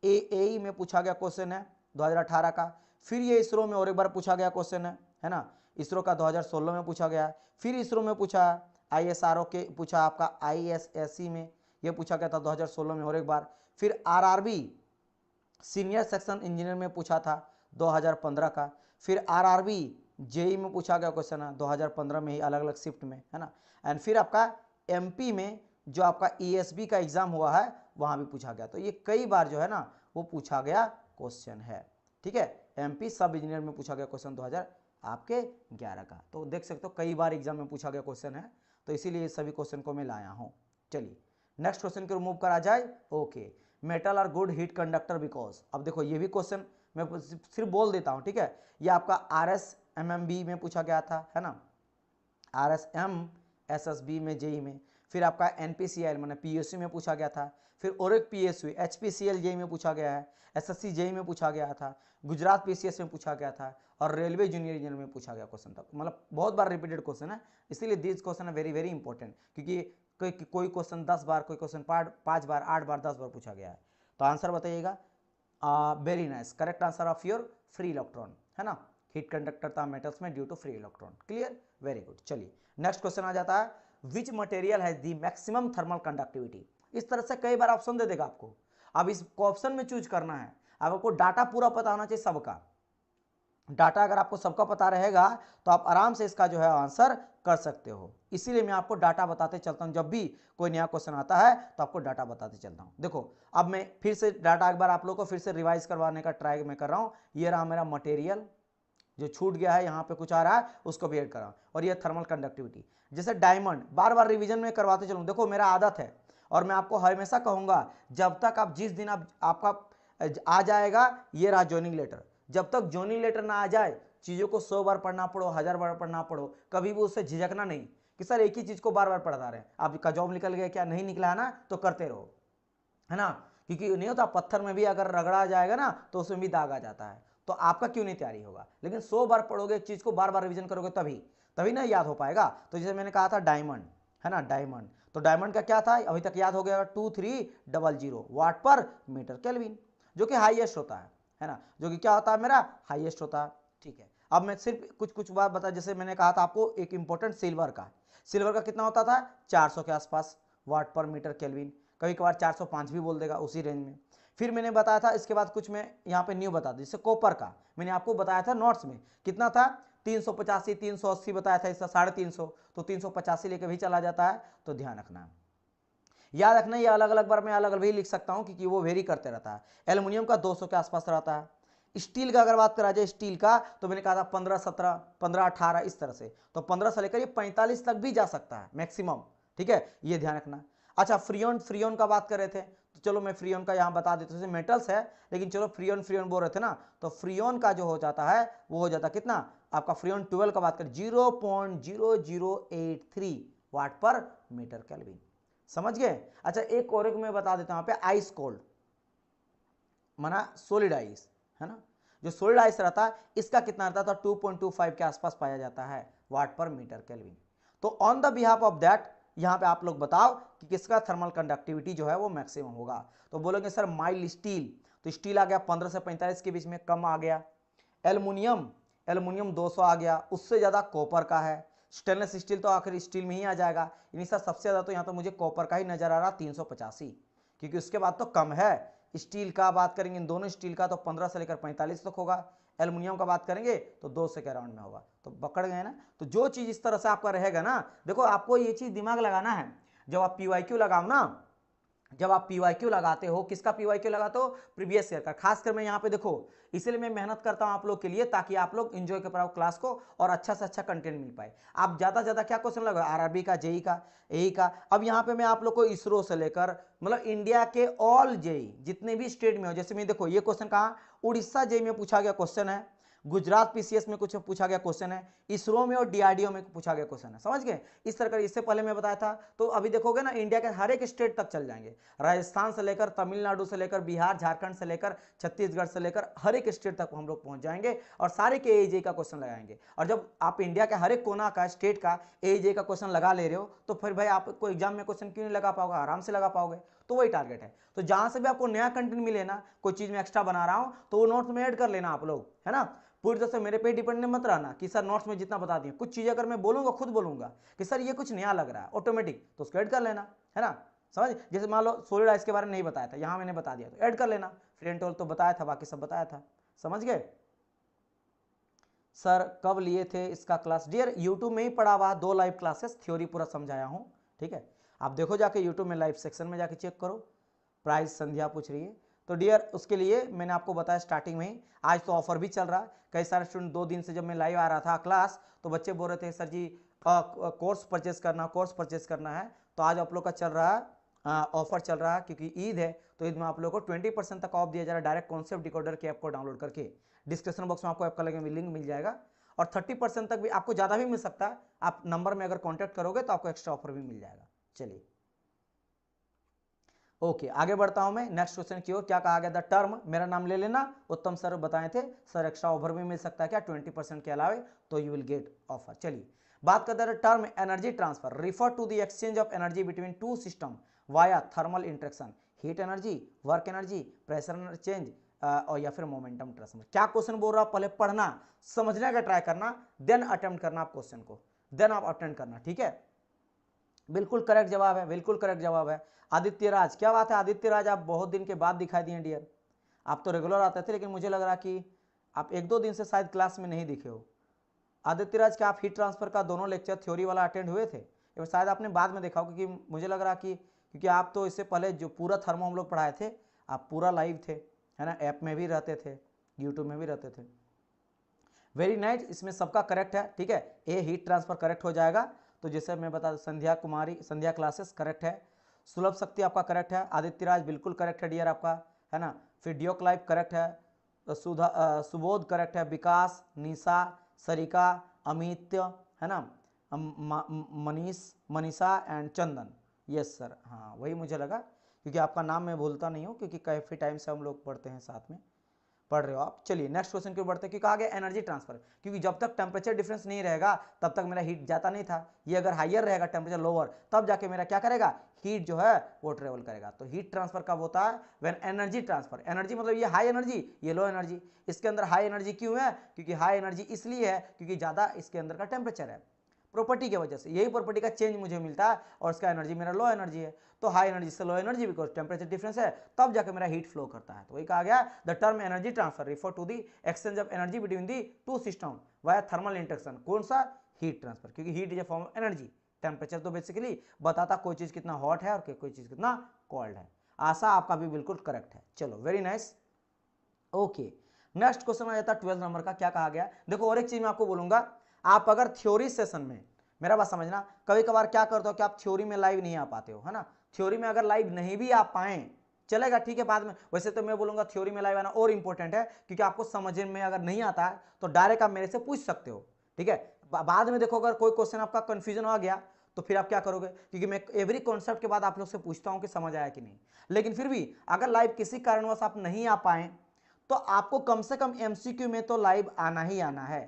AAE में पूछा गया क्वेश्चन है 2018 का। फिर ये इसरो में और एक बार पूछा गया क्वेश्चन है ना, इसरो का 2016 में पूछा गया। फिर इसरो में पूछा, ISRO के पूछा आपका ISSC में, ये पूछा गया था 2016 में और एक बार। फिर RRB सीनियर सेक्शन इंजीनियर में पूछा था 2015 का। फिर RRB JEE में पूछा गया क्वेश्चन है 2015 में ही, अलग अलग शिफ्ट में, है ना। एंड फिर आपका MP में जो आपका ESB का एग्जाम हुआ है वहां भी पूछा गया। तो ये कई बार जो है ना वो पूछा गया क्वेश्चन है, ठीक है। MP सब इंजीनियर में पूछा गया क्वेश्चन 2011 का। तो देख सकते हो कई बार एग्जाम में पूछा गया क्वेश्चन है, तो इसीलिए सभी क्वेश्चन को मैं लाया हूं। चलिए नेक्स्ट क्वेश्चन को रिमूव करा जाए। Okay, metal are good heat conductor because. अब देखो ये भी क्वेश्चन मैं सिर्फ बोल देता हूं, ठीक है। ये आपका RSMMB में पूछा गया था, है ना, RSMSSB में, JEE में। फिर आपका NPCL मैंने PSU में पूछा गया था। फिर और एक PSU HPCL JEE में पूछा गया है, SSC JEE में पूछा गया था, गुजरात PCS में पूछा गया था, और रेलवे जूनियर इंजीनियर में पूछा गया क्वेश्चन था। मतलब बहुत बार रिपीटेड क्वेश्चन है, इसीलिए दिस क्वेश्चन है वेरी वेरी इंपॉर्टेंट, क्योंकि कोई क्वेश्चन 10 बार, कोई क्वेश्चन 5 बार, 8 बार, 10 बार पूछा गया है। तो आंसर बताइएगा। Very nice, correct answer of your free electron, है ना। हीट कंडक्टर था मेटल्स में due to free electron. Clear, very good. चलिए नेक्स्ट क्वेश्चन आ जाता है, which material has the maximum thermal conductivity. इस तरह से कई बार ऑप्शन दे देगा आपको, अब इस ऑप्शन में चूज करना है। अब आपको डाटा पूरा पता होना चाहिए सबका। डाटा अगर आपको सबका पता रहेगा तो आप आराम से इसका जो है आंसर कर सकते हो। इसीलिए मैं आपको डाटा बताते चलता हूं, जब भी कोई नया क्वेश्चन आता है तो आपको डाटा बताते चलता हूं। देखो अब मैं फिर से डाटा एक बार आप लोगों को फिर से रिवाइज करवाने का ट्राई मैं कर रहा हूं। ये रहा मेरा मटेरियल, जो छूट गया है यहाँ पे कुछ आ रहा है उसको भी ऐड कर रहा हूं, और ये थर्मल कंडक्टिविटी। जैसे डायमंड बार बार रिवीजन में करवाते चलूं। देखो मेरा आदत है, और मैं आपको हमेशा कहूंगा, जब तक आप जिस दिन आपका आ जाएगा, ये रहा ज्वाइनिंग लेटर, जब तक ज्वाइनिंग लेटर ना आ जाए चीज़ों को 100 बार पढ़ना पड़ो, 1000 बार पढ़ना पड़ो, कभी भी उससे झिझकना नहीं कि सर एक ही चीज़ को बार बार पढ़ता रहे। आपका जॉब निकल गया क्या, नहीं निकला है ना, तो करते रहो, है ना। क्योंकि नहीं होता, पत्थर में भी अगर रगड़ा जाएगा ना तो उसमें भी दाग आ जाता है। तो आपका क्यों नहीं तैयारी होगा, लेकिन 100 बार पढ़ोगे, एक चीज़ को बार बार रिविजन करोगे, तभी ना याद हो पाएगा। तो जैसे मैंने कहा था डायमंड, है ना, डायमंड, तो डायमंड का क्या था अभी तक याद हो गया, 2300 वाट पर मीटर केल्विन, जो कि हाईएस्ट होता है ना, जो कि क्या होता है मेरा हाईएस्ट होता है, ठीक है। अब मैं सिर्फ कुछ बात बता, जैसे मैंने कहा था आपको एक इंपॉर्टेंट सिल्वर का कितना होता था, 400 के आसपास वाट पर मीटर केल्विन, कभी कभार 405 भी बोल देगा, उसी रेंज में। फिर मैंने बताया था, इसके बाद कुछ मैं यहाँ पे न्यू बता दूं, जैसे कॉपर का मैंने आपको बताया था नोट्स में, कितना था 385, 380 बताया था, इसका 350, तो 385 लेके भी चला जाता है। तो ध्यान रखना, याद रखना, ये अलग अलग बार मैं अलग अलग भी लिख सकता हूँ क्योंकि वो वेरी करते रहता है। एल्युमिनियम का 200 के आसपास रहता है। स्टील का अगर बात करा जाए, स्टील का तो मैंने कहा था 15, 17, 15, 18 इस तरह से, तो 15 से लेकर ये 45 तक भी जा सकता है मैक्सिमम, ठीक है, ये ध्यान रखना। अच्छा, फ्रियोन का बात कर रहे थे, तो चलो मैं फ्रियोन का यहाँ बता देता हूँ, मेटल्स है लेकिन चलो फ्रियोन बोल रहे थे ना, तो फ्रियोन का जो हो जाता है वो हो जाता कितना आपका, फ्रियोन 12 का बात करें 0.0083 वाट पर मीटर केल्विन, समझ गए। अच्छा, एक और मैं बता देता हूँ यहाँ पे, आइस कोल्ड माना सॉलिड आइस, है ना, जो सॉलिड आइस रहता है इसका कितना रहता था, 2.25 के आसपास पाया जाता है वाट पर मीटर केल्विन। तो on the behalf of that यहां पे आप लोग बताओ कि किसका थर्मल कंडक्टिविटी जो है वो मैक्सिमम होगा। तो बोलेंगे सर माइल्ड स्टील, तो स्टील आ गया 15 से 45 के बीच में, कम आ गया। एल्युमिनियम 200 आ गया, उससे ज्यादा कॉपर का है। स्टेनलेस स्टील तो आखिर स्टील में ही आ जाएगा, यानी सर सबसे ज्यादा तो यहाँ तो मुझे कॉपर का ही नजर आ रहा 385, क्योंकि उसके बाद तो कम है, स्टील का बात करेंगे, इन दोनों स्टील का तो 15 से लेकर 45 तक होगा। एल्युमिनियम का बात करेंगे तो 2 से के अराउंड में होगा। तो पकड़ गए ना। तो जो चीज इस तरह से आपका रहेगा ना, देखो आपको ये चीज दिमाग लगाना है। जब आप PYQ लगाओ ना, जब आप PYQ लगाते हो, किसका PYQ लगाते हो? प्रीवियस ईयर का। खासकर मैं यहाँ पे देखो, इसलिए मैं मेहनत करता हूँ आप लोग के लिए, ताकि आप लोग एंजॉय कर पाओ क्लास को और अच्छा से अच्छा कंटेंट मिल पाए। आप ज्यादा से ज्यादा क्या क्वेश्चन लगा, RRB का, JEE का, AE का। अब यहाँ पे मैं आप लोग को इसरो से लेकर मतलब इंडिया के ऑल JEE जितने भी स्टेट में हो, जैसे मैं देखो ये क्वेश्चन कहाँ, उड़ीसा JEE में पूछा गया क्वेश्चन है, गुजरात PCS में कुछ पूछा गया क्वेश्चन है, इसरो में और DRDO में पूछा गया क्वेश्चन है। समझ गए? इस तरह का इससे पहले मैं बताया था। तो अभी देखोगे ना, इंडिया के हर एक स्टेट तक चल जाएंगे, राजस्थान से लेकर तमिलनाडु से लेकर बिहार झारखंड से लेकर छत्तीसगढ़ से लेकर हर एक स्टेट तक हम लोग पहुंच जाएंगे और सारे के AEJ का क्वेश्चन लगाएंगे। और जब आप इंडिया के हर एक कोना का, स्टेट का AEJ का क्वेश्चन लगा ले रहे हो, तो फिर भाई आपको एग्जाम में क्वेश्चन क्यों नहीं लगा पाओगे? आराम से लगा पाओगे। तो वही टारगेट है। तो जहां से भी आपको नया कंटेंट मिले ना, कोई चीज में एक्स्ट्रा बना रहा हूं, तो वो नोट्स में ऐड कर लेना आप लोग, है ना। पूरी तरह से मेरे पे डिपेंड मत रहना कि सर नोट्स में जितना बता दिए, कुछ चीजें अगर मैं बोलूंगा, खुद बोलूंगा कि सर ये कुछ नया लग रहा है ऑटोमेटिक, तो उसको ऐड कर लेना, है ना। समझ? जैसे मान लो सॉलिड आइस के बारे में नहीं बताया था, यहां मैंने बता दिया, तो ऐड कर लेना। फ्री एंड टोल तो बताया था, बाकी सब बताया था। समझ गए? सर कब लिए थे इसका क्लास? डियर यूट्यूब में ही पढ़ा हुआ, 2 लाइव क्लासेस, थ्योरी पूरा समझाया हूं। ठीक है, आप देखो जाके यूट्यूब में लाइव सेक्शन में जाके चेक करो। प्राइस संध्या पूछ रही है, तो डियर उसके लिए मैंने आपको बताया स्टार्टिंग में ही, आज तो ऑफर भी चल रहा है। कई सारे स्टूडेंट 2 दिन से जब मैं लाइव आ रहा था क्लास, तो बच्चे बोल रहे थे सर जी कोर्स परचेस करना, कोर्स परचेस करना है। तो आज आप लोग का चल रहा है ऑफर चल रहा है, क्योंकि ईद है, तो ईद में आप लोग को 20% तक ऑफ दिया जा रहा है डायरेक्ट कॉन्सेप्ट डिकोडर की ऐप को डाउनलोड करके। डिस्क्रिप्शन बॉक्स में आपको ऐप का लिंक मिल जाएगा, और 30% तक भी आपको ज़्यादा भी मिल सकता है। आप नंबर में अगर कॉन्टैक्ट करोगे तो आपको एक्स्ट्रा ऑफर भी मिल जाएगा। चलिए ओके, आगे बढ़ता हूं मैं नेक्स्ट क्वेश्चन की ओर। क्या कहा गया? द टर्म, मेरा नाम ले लेना, उत्तम सर बताए थे, सर एक्स्ट्रा ऑफर भी मिल सकता है क्या 20% के अलावे, तो यू विल गेट ऑफर। चलिए बात करते हैं term energy transfer, refer to the exchange of energy between two system via thermal interaction, heat energy, work energy, pressure change और या फिर मोमेंटम ट्रांसफर। क्या क्वेश्चन बोल रहा, पहले पढ़ना, समझने का ट्राई करना, देन अटेम्प्ट करना आप क्वेश्चन को, देन आप अटेम्प्ट करना। ठीक है, बिल्कुल करेक्ट जवाब है, बिल्कुल करेक्ट जवाब है। आदित्य राज, क्या बात है आदित्य राज, आप बहुत दिन के बाद दिखाई दिए डियर। आप तो रेगुलर आते थे, लेकिन मुझे लग रहा कि आप 1-2 दिन से शायद क्लास में नहीं दिखे हो। आदित्य राज, क्या आप हीट ट्रांसफर का दोनों लेक्चर थ्योरी वाला अटेंड हुए थे? या शायद आपने बाद में देखा हो, क्योंकि मुझे लग रहा कि क्योंकि आप तो इससे पहले जो पूरा थर्मो हम लोग पढ़ाए थे, आप पूरा लाइव थे, है ना, ऐप में भी रहते थे, यूट्यूब में भी रहते थे। वेरी नाइस, इसमें सबका करेक्ट है। ठीक है, ए हीट ट्रांसफर करेक्ट हो जाएगा। तो जैसे मैं बता, संध्या कुमारी, संध्या क्लासेस करेक्ट है, सुलभ शक्ति आपका करेक्ट है, आदित्य राज बिल्कुल करेक्ट है डियर आपका, है ना, फिर डियोक लाइफ करेक्ट है, सुबोध करेक्ट है, विकास, निशा, सरिका, अमित्य, है ना, Manish, Manisha and Chandan. Yes sir, हाँ वही मुझे लगा, क्योंकि आपका नाम मैं भूलता नहीं हूँ, क्योंकि काफ़ी टाइम से हम लोग पढ़ते हैं साथ में, पढ़ रहे हो आप। चलिए नेक्स्ट क्वेश्चन की ओर बढ़ते हैं, क्योंकि आगे एनर्जी ट्रांसफर, क्योंकि जब तक टेम्परेचर डिफरेंस नहीं रहेगा तब तक मेरा हीट जाता नहीं था। ये अगर हाइयर रहेगा, टेम्परेचर लोअर, तब जाके मेरा क्या करेगा, हीट जो है वो ट्रेवल करेगा। तो हीट ट्रांसफर कब होता है? व्हेन एनर्जी ट्रांसफर, एनर्जी मतलब ये हाई एनर्जी, ये लो एनर्जी। इसके अंदर हाई एनर्जी क्यों है? क्योंकि हाई एनर्जी इसलिए है क्योंकि ज़्यादा इसके अंदर का टेम्परेचर है, प्रॉपर्टी की वजह से, यही प्रॉपर्टी का चेंज मुझे मिलता है, और इसका एनर्जी मेरा लो एनर्जी है। तो हाई एनर्जी से low energy, because temperature difference है, तब जाकर मेरा हीट फ्लो करता है। तो वही कहा गया, the term energy transfer refer to the exchange of energy between the two system via thermal interaction. कौन सा? हीट ट्रांसफर, क्योंकि heat is a form of energy. Temperature तो बेसिकली बताता कोई चीज कितना हॉट है और कोई चीज कितना कोल्ड है। आशा आपका भी बिल्कुल करेक्ट है। चलो very nice. Okay, next question आ जाता है 12 नंबर का। क्या कहा गया? देखो और एक चीज मैं आपको बोलूंगा, आप अगर थ्योरी सेशन में, मेरा बात समझना, कभी कभार क्या करते हो कि आप थ्योरी में लाइव नहीं आ पाते हो, है ना। थ्योरी में अगर लाइव नहीं भी आ पाए चलेगा, ठीक है, बाद में। वैसे तो मैं बोलूंगा थ्योरी में लाइव आना और इंपॉर्टेंट है, क्योंकि आपको समझ में अगर नहीं आता है तो डायरेक्ट आप मेरे से पूछ सकते हो। ठीक है, बाद में देखो अगर कोई क्वेश्चन आपका कंफ्यूजन आ गया तो फिर आप क्या करोगे, क्योंकि मैं एवरी कॉन्सेप्ट के बाद आप लोग से पूछता हूं कि समझ आया कि नहीं। लेकिन फिर भी अगर लाइव किसी कारणवश आप नहीं आ पाए तो आपको कम से कम एमसीक्यू में तो लाइव आना ही आना है,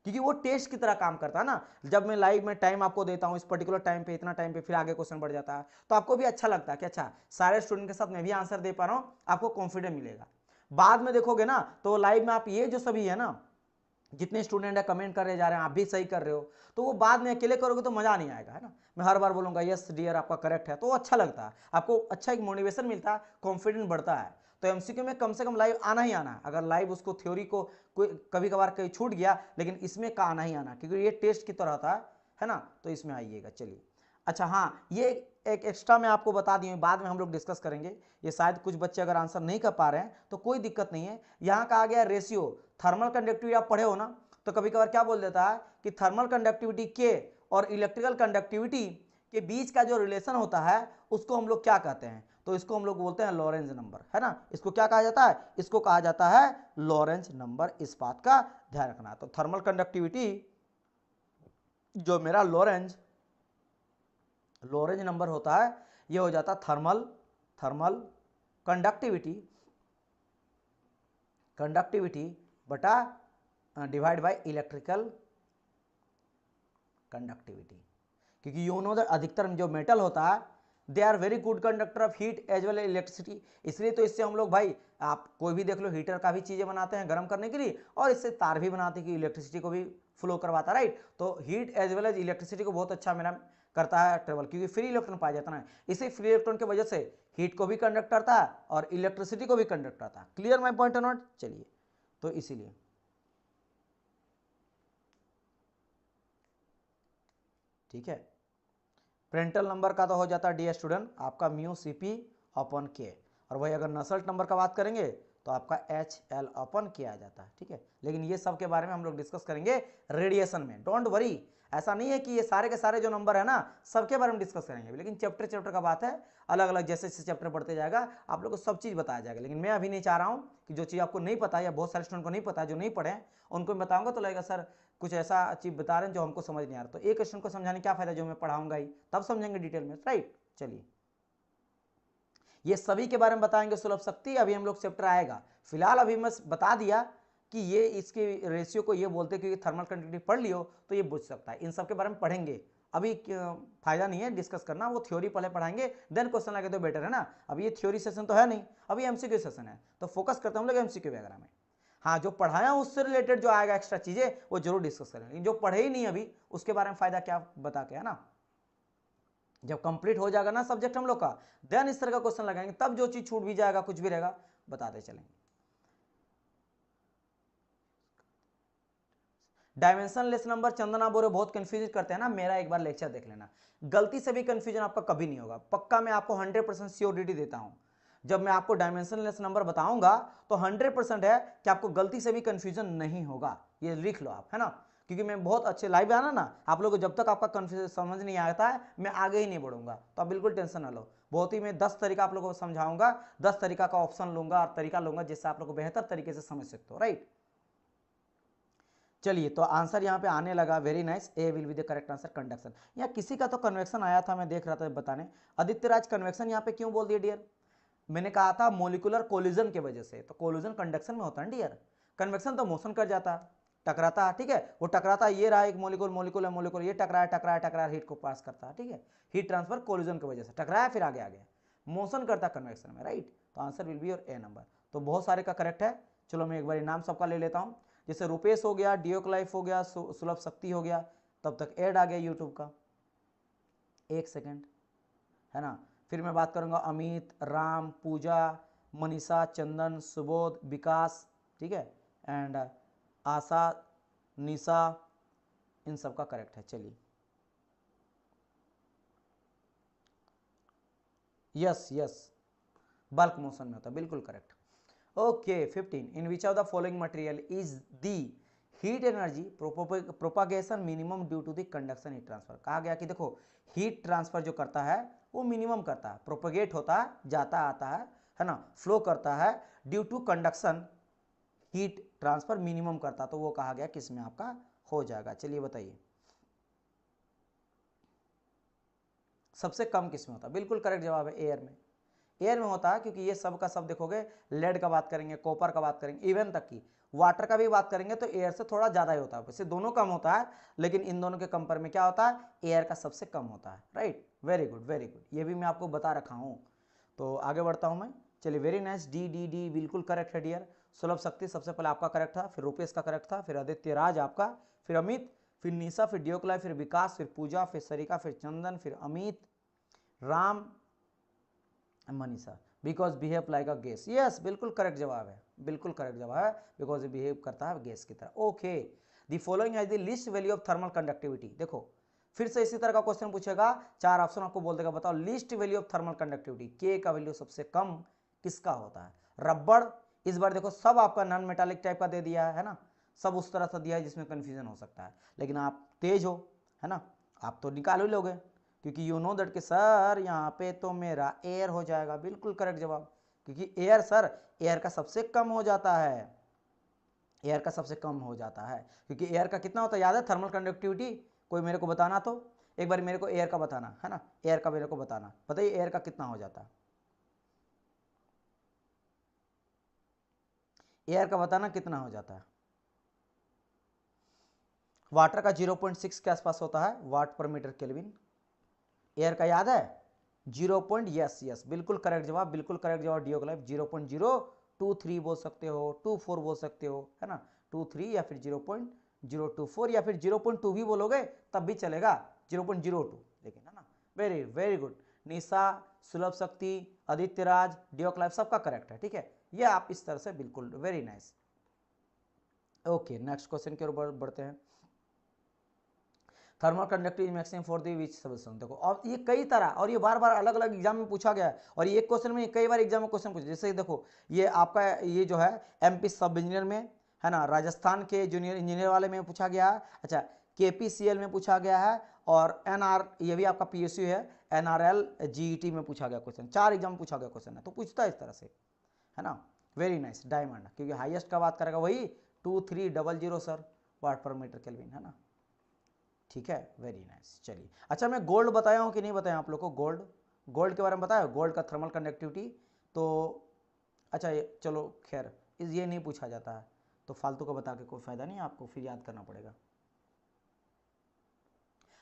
क्योंकि वो टेस्ट की तरह काम करता है ना। जब मैं लाइव में टाइम आपको देता हूं, इस पर्टिकुलर टाइम पे, इतना टाइम पे, फिर आगे क्वेश्चन बढ़ जाता है, तो आपको भी अच्छा लगता है कि अच्छा सारे स्टूडेंट के साथ मैं भी आंसर दे पा रहा हूं, आपको कॉन्फिडेंस मिलेगा। बाद में देखोगे ना तो लाइव में आप ये जो सभी है ना, जितने स्टूडेंट है कमेंट कर रहे जा रहे हैं, आप भी सही कर रहे हो, तो वो बाद में अकेले करोगे तो मजा नहीं आएगा, है ना। मैं हर बार बोलूंगा यस डियर आपका करेक्ट है, तो अच्छा लगता है, आपको अच्छा एक मोटिवेशन मिलता है, कॉन्फिडेंस बढ़ता है। तो एमसीक्यू में कम से कम लाइव आना ही आना है। अगर लाइव उसको थ्योरी को कोई कभी कभार कहीं छूट गया, लेकिन इसमें का आना ही आना, क्योंकि ये टेस्ट की तरह था, है ना, तो इसमें आइएगा। चलिए, अच्छा हाँ, ये एक एक्स्ट्रा मैं आपको बता दी हूँ, बाद में हम लोग डिस्कस करेंगे। ये शायद कुछ बच्चे अगर आंसर नहीं कर पा रहे हैं तो कोई दिक्कत नहीं है। यहाँ का आ गया रेशियो, थर्मल कंडक्टिविटी आप पढ़े हो ना, तो कभी कभार क्या बोल देता है कि थर्मल कंडक्टिविटी के और इलेक्ट्रिकल कंडक्टिविटी के बीच का जो रिलेशन होता है उसको हम लोग क्या कहते हैं, तो इसको हम लोग बोलते हैं लॉरेंज नंबर, है ना। इसको क्या कहा जाता है, इसको कहा जाता है लॉरेंज नंबर। इस बात का ध्यान रखना। तो थर्मल कंडक्टिविटी जो मेरा लॉरेंज नंबर होता है, ये हो जाता थर्मल कंडक्टिविटी बटा डिवाइड बाय इलेक्ट्रिकल कंडक्टिविटी। क्योंकि यू नो दैट अधिकतर जो मेटल होता है they are very good conductor of heat as well electricity, इसलिए तो इससे हम लोग भाई, आप कोई भी देख लो, हीटर का भी चीजें बनाते हैं गर्म करने के लिए, और इससे तार भी बनाते हैं कि इलेक्ट्रिसिटी को भी फ्लो करवाता है, राइट। तो heat as well as electricity को बहुत अच्छा मेरा करता है ट्रेवल, क्योंकि फ्री इलेक्ट्रॉन पाया जाता है। इसी फ्री इलेक्ट्रॉन की वजह से हीट को भी कंडक्ट करता है और इलेक्ट्रिसिटी को भी कंडक्ट करता है। क्लियर माई पॉइंट और नॉट। चलिए, तो इसीलिए ठीक है। प्रेंटल नंबर का तो हो जाता है डी स्टूडेंट आपका म्यू सीपी अपन के, और वही अगर नसल्ट नंबर का बात करेंगे तो आपका एच एल अपन के आ जाता है, ठीक है। लेकिन ये सब के बारे में हम लोग डिस्कस करेंगे रेडिएशन में, डोंट वरी। ऐसा नहीं है कि ये सारे के सारे जो नंबर है ना सबके बारे में डिस्कस करेंगे, लेकिन चैप्टर का बात है, अलग अलग जैसे जैसे चैप्टर बढ़ते जाएगा आप लोग को सब चीज़ बताया जाएगा। लेकिन मैं अभी नहीं चाह रहा हूँ कि जो चीज़ आपको नहीं पता या बहुत सारे स्टूडेंट को नहीं पता, जो नहीं पढ़े उनको मैं बताऊंगा तो लगेगा सर कुछ ऐसा चीज बता रहे हैं जो हमको समझ नहीं आ रहा। तो एक क्वेश्चन को समझाने क्या फायदा, जो मैं पढ़ाऊंगा ही तब समझेंगे डिटेल में, राइट। चलिए, ये सभी के बारे में बताएंगे सुलभ शक्ति, अभी हम लोग चैप्टर आएगा। फिलहाल अभी मैं बता दिया कि ये इसके रेशियो को ये बोलते हैं, क्योंकि थर्मल कंडक्टिविटी पढ़ लियो तो ये बुझ सकता है। इन सब के बारे में पढ़ेंगे, अभी फायदा नहीं है डिस्कस करना, वो थ्योरी पहले पढ़ाएंगे देन क्वेश्चन लगे तो बेटर है ना। अभी ये थ्योरी सेशन तो है नहीं, अभी एमसीक्यू सेशन है, तो फोकस करते हैं हम लोग एमसीक्यू वगैरह में। हाँ, जो पढ़ाया उससे रिलेटेड जो आएगा एक्स्ट्रा चीजें वो जरूर डिस्कस करेंगे, जो पढ़े ही नहीं अभी उसके बारे में फायदा क्या बता के, है ना। जब कंप्लीट हो जाएगा ना सब्जेक्ट हम लोग का, देन इस तरह का क्वेश्चन लगाएंगे, तब जो चीज छूट भी जाएगा कुछ भी रहेगा बताते चलेंगे। डायमेंशनलेस नंबर चंदना बोरे बहुत कंफ्यूज करते हैं ना, मेरा एक बार लेक्चर देख लेना, गलती से भी कंफ्यूजन आपका कभी नहीं होगा, पक्का मैं आपको 100% श्योरिटी देता हूं। जब मैं आपको डायमेंशनलेस नंबर बताऊंगा तो 100% है कि आपको गलती से भी कंफ्यूजन नहीं होगा, ये लिख लो आप, है ना। क्योंकि मैं बहुत अच्छे लाइव आना ना, आप लोगों को जब तक आपका कंफ्यूजन समझ नहीं आता है मैं आगे ही नहीं बढ़ूंगा, तो आप बिल्कुल टेंशन ना लो। बहुत ही मैं 10 तरीका आप लोगों को समझाऊंगा, 10 तरीका का ऑप्शन लूंगा और तरीका लूंगा जिससे आप लोग को बेहतर तरीके से समझ सकते हो, राइट। चलिए, तो आंसर यहाँ पे आने लगा, very nice, A will be the correct answer, conduction. या किसी का तो कन्वेक्शन आया था, मैं देख रहा था बताने, आदित्य राज कन्वेक्शन यहाँ पे क्यों बोल दिया डियर, मैंने कहा था मोलिकुलर कोलिजन की वजह से, तो कोलिजन कंडक्शन में होता है डियर, कन्वेक्शन तो मोशन कर जाता, टकराता है, ठीक है, वो टकराता, ये रहा एक मोलिकुल, मोलिकुल है मोलिकुल, ये टकराया हीट को पास करता है, ठीक है, हीट ट्रांसफर कोलिजन की वजह से टकराया फिर आगे आ गया, मोशन करता कन्वेक्शन में, राइट। तो answer will be your A number. तो बहुत सारे का करेक्ट है। चलो मैं एक बार नाम सबका ले लेता हूँ, जैसे रुपेश हो गया, डियोक लाइफ हो गया, सुलभ शक्ति हो गया, तब तक ऐड आ गया यूट्यूब का, एक सेकेंड, है ना। फिर मैं बात करूंगा अमित, राम, पूजा, मनीषा, चंदन, सुबोध, विकास, ठीक है, एंड आशा, निशा, इन सब का करेक्ट है। चलिए, यस यस, बल्क मोशन में होता है, बिल्कुल correct. Okay, 15, in which of the following material is the heat energy propagation minimum due to the conduction heat transfer. कहा गया कि देखो हीट ट्रांसफर जो करता है वो मिनिमम करता है, प्रोपगेट होता है, जाता आता है ना, फ्लो करता है, due to conduction heat transfer minimum करता, तो वो कहा गया किस में आपका हो जाएगा। चलिए बताइए, सबसे कम किस में होता है, बिल्कुल करेक्ट जवाब है एयर में, एयर में होता है, क्योंकि ये सब का सब देखोगे, लेड का बात करेंगे, कॉपर का बात करेंगे, इवन तक की वाटर का भी बात करेंगे तो एयर से थोड़ा ज्यादा ही होता है, वैसे दोनों कम होता है, लेकिन इन दोनों के कंपेयर में क्या होता है, एयर का सबसे कम होता है, right. Very good very good, ये भी मैं आपको बता रखा हूं। तो आगे बढ़ता हूं मैं, चलिए, very nice, D D D बिल्कुल करेक्ट है डियर। सुलभ शक्ति सबसे पहले आपका करेक्ट था, फिर रूपेश का करेक्ट था, फिर आदित्य राज आपका, फिर अमित, फिर निशा, फिर डियोकलाई, फिर विकास, फिर पूजा, फिर सरिका, फिर चंदन, फिर Amit, Ram, Manisha. Because behave like a gas. Yes, बिल्कुल करेक्ट जवाब है, बिल्कुल करेक्ट जवाब है, बिकॉज बिहेव करता है गैस की तरह। Okay, the following has the least value of thermal conductivity. देखो फिर से इसी तरह का क्वेश्चन पूछेगा, 4 ऑप्शन आपको बोल देगा, बताओ least value of thermal conductivity, के का वैल्यू सबसे कम किसका होता है? रबड़। इस बार देखो सब आपका नॉन मेटालिक टाइप का दे दिया है ना, सब उस तरह से दिया है जिसमें कंफ्यूजन हो सकता है, लेकिन आप तेज हो, है ना, आप तो निकाल ही लोगे, क्योंकि यू नो दैट कि सर यहाँ पे तो मेरा एयर हो जाएगा। बिल्कुल करेक्ट जवाब, क्योंकि एयर सर, एयर का सबसे कम हो जाता है, एयर का सबसे कम हो जाता है, क्योंकि एयर का कितना होता है याद है थर्मल कंडक्टिविटी? कोई मेरे को बताना तो, एक बार मेरे को एयर का बताना है ना, एयर का मेरे को बताना, बताइए एयर का कितना हो जाता है, एयर का बताना कितना हो जाता है? वाटर का 0.6 के आसपास होता है, वाट पर मीटर केल्विन। एयर का याद है 0. यस यस, बिल्कुल करेक्ट जवाब, बिल्कुल करेक्ट जवाब डियो क्लाइव। 0.023 बोल सकते हो, 24 बोल सकते हो, है ना, 23 या फिर 0.024 या फिर 0.2 भी बोलोगे तब भी चलेगा, 0.02, लेकिन है ना। वेरी वेरी गुड, निशा, सुलभ शक्ति, आदित्य राज, डियो क्लाइव सबका करेक्ट है, ठीक है, ये आप इस तरह से बिल्कुल very nice. Okay, next question की ओर बढ़ते हैं। Thermal conductivity maximum for the which substance. देखो और ये कई तरह, और ये बार बार अलग अलग एग्जाम में पूछा गया है, और ये क्वेश्चन में कई बार एग्जाम में क्वेश्चन पूछा, जैसे देखो ये आपका ये जो है एमपी सब इंजीनियर में, है ना, राजस्थान के जूनियर इंजीनियर वाले में पूछा गया है, अच्छा केपीसीएल में पूछा गया है, और एनआर ये भी आपका पीएसयू है, एनआरएल जीईटी में पूछा गया क्वेश्चन, 4 एग्जाम पूछा गया क्वेश्चन है, तो पूछता है इस तरह से, है ना। वेरी नाइस, डायमंड, क्योंकि हाईएस्ट का बात करेगा वही 2300 सर वाट पर मीटर केल्विन, है ना, ठीक है, वेरी नाइस। चलिए अच्छा, मैं गोल्ड बताया हूँ कि नहीं बताया आप लोग को? गोल्ड, गोल्ड के बारे में बताया, गोल्ड का थर्मल कंडक्टिविटी, तो अच्छा चलो खैर ये नहीं पूछा जाता है, तो फालतू का बता के कोई फायदा नहीं, आपको फिर याद करना पड़ेगा।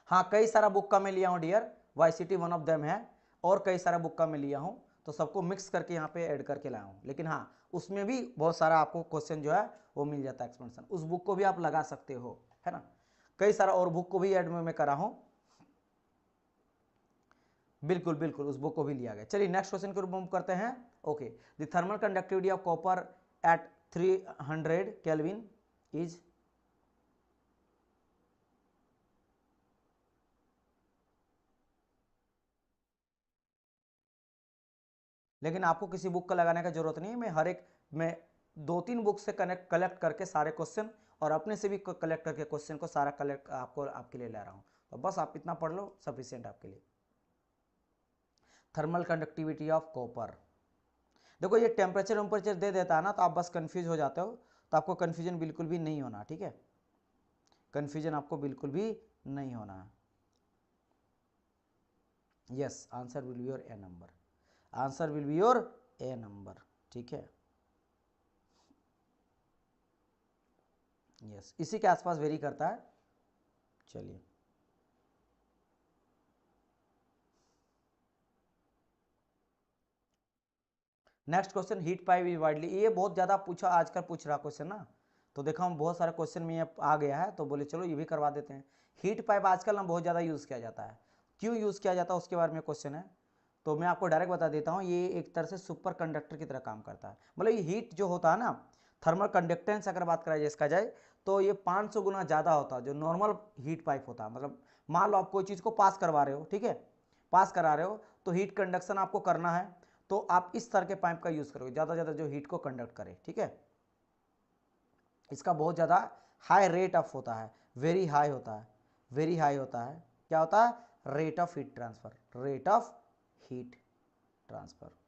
हाँ कई सारा बुक का मैं लिया हूँ डियर, वाई सिटी वन ऑफ देम है, और कई सारा बुक का मैं लिया हूँ, तो सबको मिक्स करके यहाँ पे ऐड करके लाया हूँ, लेकिन हाँ उसमें भी बहुत सारा आपको क्वेश्चन जो है वो मिल जाता है एक्सपेंशन, उस बुक को भी आप लगा सकते हो, है ना, कई सारा और बुक को भी ऐड में करा हूँ, बिल्कुल बिल्कुल उस बुक को भी लिया गया। चलिए नेक्स्ट क्वेश्चन को मूव करते हैं। Okay, the thermal conductivity of copper at 300 kelvin is, लेकिन आपको किसी बुक का लगाने का जरूरत नहीं है, मैं हर एक मैं 2-3 बुक से कलेक्ट करके सारे क्वेश्चन, और अपने से भी कलेक्ट करके क्वेश्चन को सारा कलेक्ट आपको आपके लिए ला रहा हूँ, तो बस आप इतना पढ़ लो सफिशियंट आपके लिए। थर्मल कंडक्टिविटी ऑफ कॉपर, देखो ये टेम्परेचर वेम्परेचर दे देता है ना, तो आप बस कंफ्यूज हो जाते हो, तो आपको कंफ्यूजन बिल्कुल भी नहीं होना, ठीक है, कंफ्यूजन आपको बिल्कुल भी नहीं होना है। Yes, answer will be your A number, answer will be your A number, ठीक है, यस इसी के आसपास वेरी करता है। चलिए next question, heat pipe is widely, ये बहुत ज़्यादा पूछा आजकल पूछ रहा क्वेश्चन ना, तो देखा हम बहुत सारे क्वेश्चन में ये आ गया है, तो बोले चलो ये भी करवा देते हैं। हीट पाइप आजकल ना बहुत ज़्यादा यूज़ किया जाता है, क्यों यूज़ किया जाता है उसके बारे में क्वेश्चन है, तो मैं आपको डायरेक्ट बता देता हूँ, ये एक तरह से सुपर कंडक्टर की तरह काम करता है, मतलब ये हीट जो होता है ना, थर्मल कंडक्टेंस अगर बात करा जाए इसका जाए, तो ये 500 गुना ज़्यादा होता है जो नॉर्मल हीट पाइप होता है, मतलब मान लो आप कोई चीज़ को पास करवा रहे हो, ठीक है, पास करा रहे हो, तो हीट कंडक्शन आपको करना है, तो आप इस तरह के पाइप का यूज़ करोगे ज़्यादा ज़्यादा जो हीट को कंडक्ट करे, ठीक है, इसका बहुत ज़्यादा हाई रेट ऑफ होता है, वेरी हाई होता है, वेरी हाई होता है, क्या होता है, rate of heat transfer, rate of heat transfer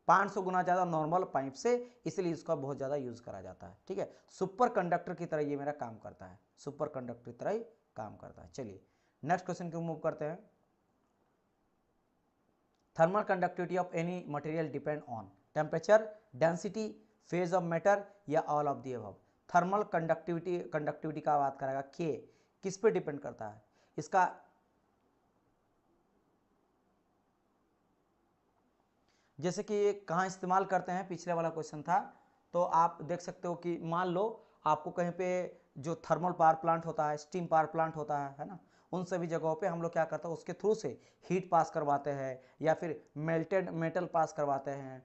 500 गुना ज़्यादा नॉर्मल पाइप से, इसलिए इसका बहुत ज़्यादा यूज़ करा जाता है, ठीक है, सुपर कंडक्टर की तरह ये मेरा काम करता है, सुपर कंडक्टर की तरह ही काम करता है। चलिए नेक्स्ट क्वेश्चन को मूव करते हैं। Thermal conductivity of any material depend on temperature, density, phase of matter, या all of the above. Thermal conductivity का बात करेगा, के किस पे डिपेंड करता है इसका, जैसे कि ये कहाँ इस्तेमाल करते हैं, पिछले वाला क्वेश्चन था, तो आप देख सकते हो कि मान लो आपको कहीं पे जो थर्मल पावर प्लांट होता है, स्टीम पावर प्लांट होता है ना, उन सभी जगहों पे हम लोग क्या करते हैं, उसके थ्रू से हीट पास करवाते हैं या फिर मेल्टेड मेटल पास करवाते हैं,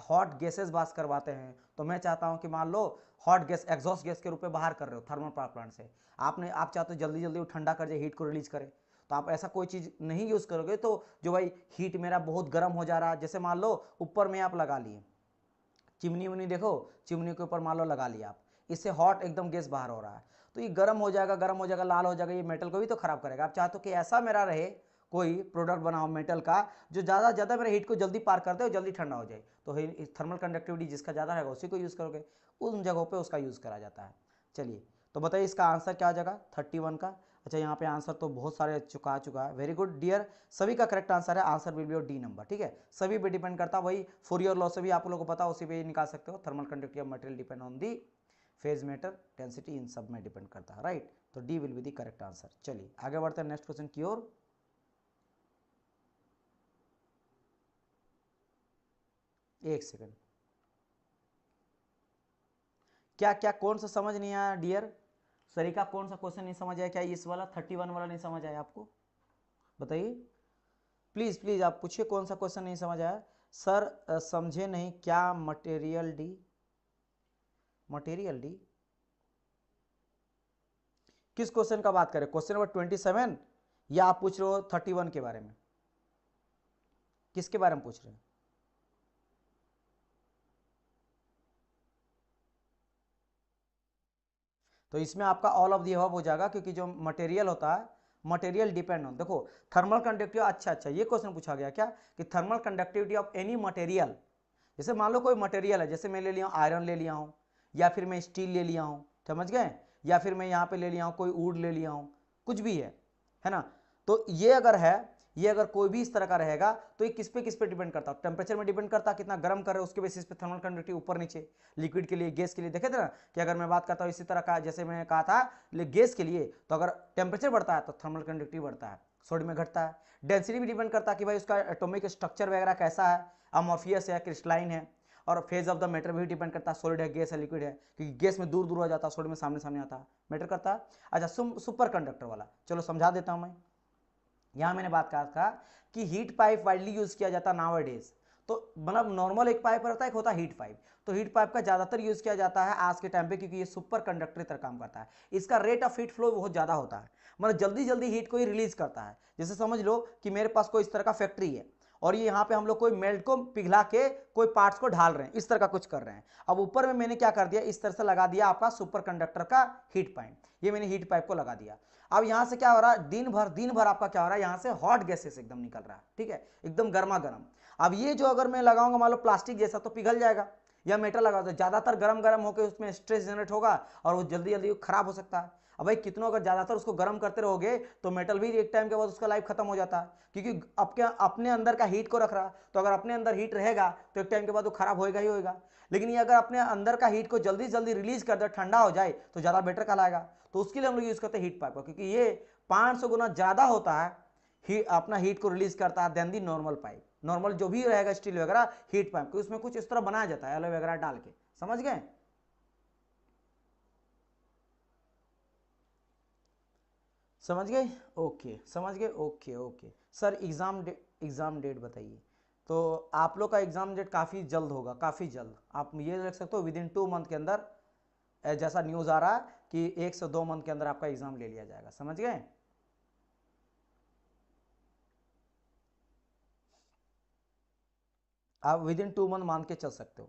हॉट गैसेस पास करवाते हैं। तो मैं चाहता हूं कि मान लो हॉट गैस एग्जॉस्ट गैस के रूप में बाहर कर रहे हो थर्मल पावर प्लांट से, आप चाहते हो जल्दी जल्दी वो ठंडा कर जाए, हीट को रिलीज करे, तो आप ऐसा कोई चीज़ नहीं यूज़ करोगे तो जो भाई हीट मेरा बहुत गर्म हो जा रहा है, जैसे मान लो ऊपर में आप लगा लिए चिमनी उमनी, देखो चिमनी के ऊपर मान लो लगा लिया आप, इससे हॉट एकदम गैस बाहर हो रहा है, तो ये गर्म हो जाएगा, लाल हो जाएगा, ये मेटल को भी तो खराब करेगा। आप चाहते हो कि ऐसा मेरा रहे, कोई प्रोडक्ट बनाओ मेटल का जो ज़्यादा मेरे हीट को जल्दी पार करते हो, जल्दी ठंडा हो जाए, तो थर्मल कंडक्टिविटी जिसका ज़्यादा रहेगा उसी को यूज़ करोगे, उन जगहों पे उसका यूज़ करा जाता है। चलिए, तो बताइए इसका आंसर क्या आ जाएगा 31 का। अच्छा, यहाँ पे आंसर तो बहुत सारे चुका है, वेरी गुड डियर, सभी का करेक्ट आंसर है, answer will be your D number, ठीक है। सभी पे डिपेंड करता है, वही फूरियर लॉ से भी आप लोगों को पता, उसी पे निकाल सकते हो, thermal conductivity of material depend on the phase matter density, इन सब में डिपेंड करता है, राइट। तो D will be the correct answer. चलिए आगे बढ़ते हैं नेक्स्ट क्वेश्चन की ओर। एक सेकंड, क्या क्या कौन सा समझ नहीं आया डियर, सरिका कौन सा क्वेश्चन नहीं समझ आया, क्या इस वाला 31 वाला नहीं समझ आया आपको, बताइए प्लीज प्लीज, आप पूछिए कौन सा क्वेश्चन नहीं समझ आया। सर समझे नहीं, क्या मटेरियल डी, मटेरियल डी किस क्वेश्चन का बात करें, क्वेश्चन नंबर 27 या आप पूछ रहे हो 31 के बारे में, किसके बारे में पूछ रहे हैं। तो इसमें आपका ऑल ऑफ दी अबव हो जाएगा, क्योंकि जो मटेरियल होता है, मटेरियल डिपेंड ऑन, देखो थर्मल कंडक्टिविटी, अच्छा ये क्वेश्चन पूछा गया क्या कि thermal conductivity of any material, जैसे मान लो कोई मटेरियल है, जैसे मैं ले लिया हूँ आयरन ले लिया हूँ, या फिर मैं स्टील ले लिया हूँ, समझ गए, या फिर मैं यहाँ पे ले लिया हूँ कोई वुड ले लिया हूँ, कुछ भी है ना। तो ये अगर है, ये अगर कोई भी इस तरह का रहेगा तो ये किस पे डिपेंड करता है, टेम्परेचर में डिपेंड करता है, कितना गर्म कर रहे हो उसके बेसिस पे थर्मल कंडक्टिविटी ऊपर नीचे, लिक्विड के लिए, गैस के लिए, देखे थे ना कि अगर मैं बात करता हूँ इसी तरह का, जैसे मैंने कहा था गैस के लिए, तो अगर टेम्परेचर बढ़ता है तो थर्मल कंडक्टिविटी बढ़ता है, सॉलिड में घटता है। डेंसिटी भी डिपेंड करता है कि भाई उसका एटॉमिक स्ट्रक्चर वगैरह कैसा है, अमोर्फियस है, क्रिस्टलाइन है, और फेज ऑफ द मैटर भी डिपेंड करता है, सॉलिड है, गैस है, लिक्विड है, क्योंकि गैस में दूर दूर हो जाता है, सॉलिड में सामने सामने आता है, मैटर करता है। अच्छा, सुपर कंडक्टर वाला चलो समझा देता हूं मैं। यहां मैंने बात कहा था कि हीट पाइप वाइडली यूज किया जाता है नाउ डेज, तो मतलब नॉर्मल एक पाइप रहता है, एक होता है हीट पाइप, तो हीट पाइप का ज्यादातर यूज किया जाता है आज के टाइम पे, क्योंकि ये सुपर कंडक्टर की तरह काम करता है, इसका रेट ऑफ हीट फ्लो बहुत ज्यादा होता है, मतलब जल्दी जल्दी हीट को ही रिलीज करता है। जैसे समझ लो कि मेरे पास कोई इस तरह का फैक्ट्री है, और ये यहाँ पे हम लोग कोई मेल्ट को पिघला के कोई पार्ट्स को ढाल रहे हैं, इस तरह का कुछ कर रहे हैं। अब ऊपर में मैंने क्या कर दिया, इस तरह से लगा दिया आपका सुपर कंडक्टर का हीट पाइप, ये मैंने हीट पाइप को लगा दिया। अब यहां से क्या हो रहा है, दिन भर आपका क्या हो रहा है, यहां से हॉट गैसेस एकदम निकल रहा है, ठीक है, एकदम गर्मा गर्म। अब ये जो अगर मैं लगाऊंगा मान लो प्लास्टिक जैसा, तो पिघल जाएगा, या मेटल लगा दो, ज्यादातर गर्म गर्म होकर उसमें स्ट्रेस जनरेट होगा और वो जल्दी जल्दी खराब हो सकता है। अब भाई कितनों अगर ज्यादातर उसको गर्म करते रहोगे तो मेटल भी एक टाइम के बाद उसका लाइफ खत्म हो जाता है, क्योंकि अपने अंदर का हीट को रख रहा, तो अगर अपने अंदर हीट रहेगा तो एक टाइम के बाद वो खराब होएगा ही होएगा। लेकिन ये अगर अपने अंदर का हीट को जल्दी जल्दी रिलीज कर दे, ठंडा हो जाए, तो ज्यादा बेटर कहलाएगा। तो उसके लिए हम लोग यूज करते हैं हीट पाइप को, क्योंकि ये 500 गुना ज्यादा होता है, अपना हीट को रिलीज करता है then the normal pipe. Normal जो भी रहेगा स्टील वगैरह हीट पाइप, उसमें कुछ इस तरह बनाया जाता है एलो वगैरह डाल के, समझ गए। समझ गए, ओके समझ गए, okay okay. Sir exam date बताइए। तो आप लोग का एग्जाम डेट काफ़ी जल्द होगा, काफ़ी जल्द, आप ये रख सकते हो विदिन 2 मंथ के अंदर, जैसा न्यूज़ आ रहा है कि 1 से 2 मंथ के अंदर आपका एग्जाम ले लिया जाएगा, समझ गए। आप विदिन 2 मंथ मान के चल सकते हो।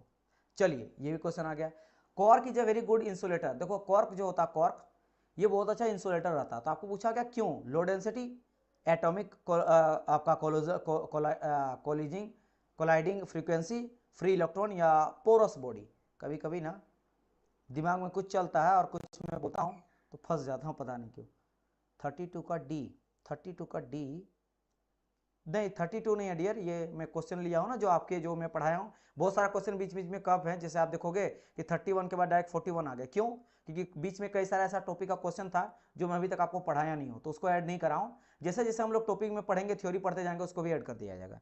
चलिए ये भी क्वेश्चन आ गया, cork is a very good insulator. देखो कॉर्क जो होता है, कॉर्क ये बहुत अच्छा इंसुलेटर रहता है। तो आपको पूछा गया क्यों, लो डेंसिटी, एटॉमिक आपका कोलिजिंग कोलाइडिंग फ्रीक्वेंसी, फ्री इलेक्ट्रॉन, या पोरस बॉडी। कभी कभी ना दिमाग में कुछ चलता है और कुछ मैं बोलता हूँ तो फंस जाता हूँ, पता नहीं क्यों। 32 का डी, 32 का डी नहीं, 32 नहीं है डियर, ये मैं क्वेश्चन लिया हूँ ना जो आपके, जो मैं पढ़ाया हूँ, बहुत सारा क्वेश्चन बीच बीच में कब है, जैसे आप देखोगे कि 31 के बाद डायरेक्ट 41 आ गया, क्यों, क्योंकि बीच में कई सारा ऐसा टॉपिक का क्वेश्चन था जो मैं अभी तक आपको पढ़ाया नहीं हो, तो उसको ऐड नहीं कराऊँ। जैसे जैसे हम लोग टॉपिक में पढ़ेंगे, थ्योरी पढ़ते जाएंगे, उसको भी ऐड कर दिया जाएगा।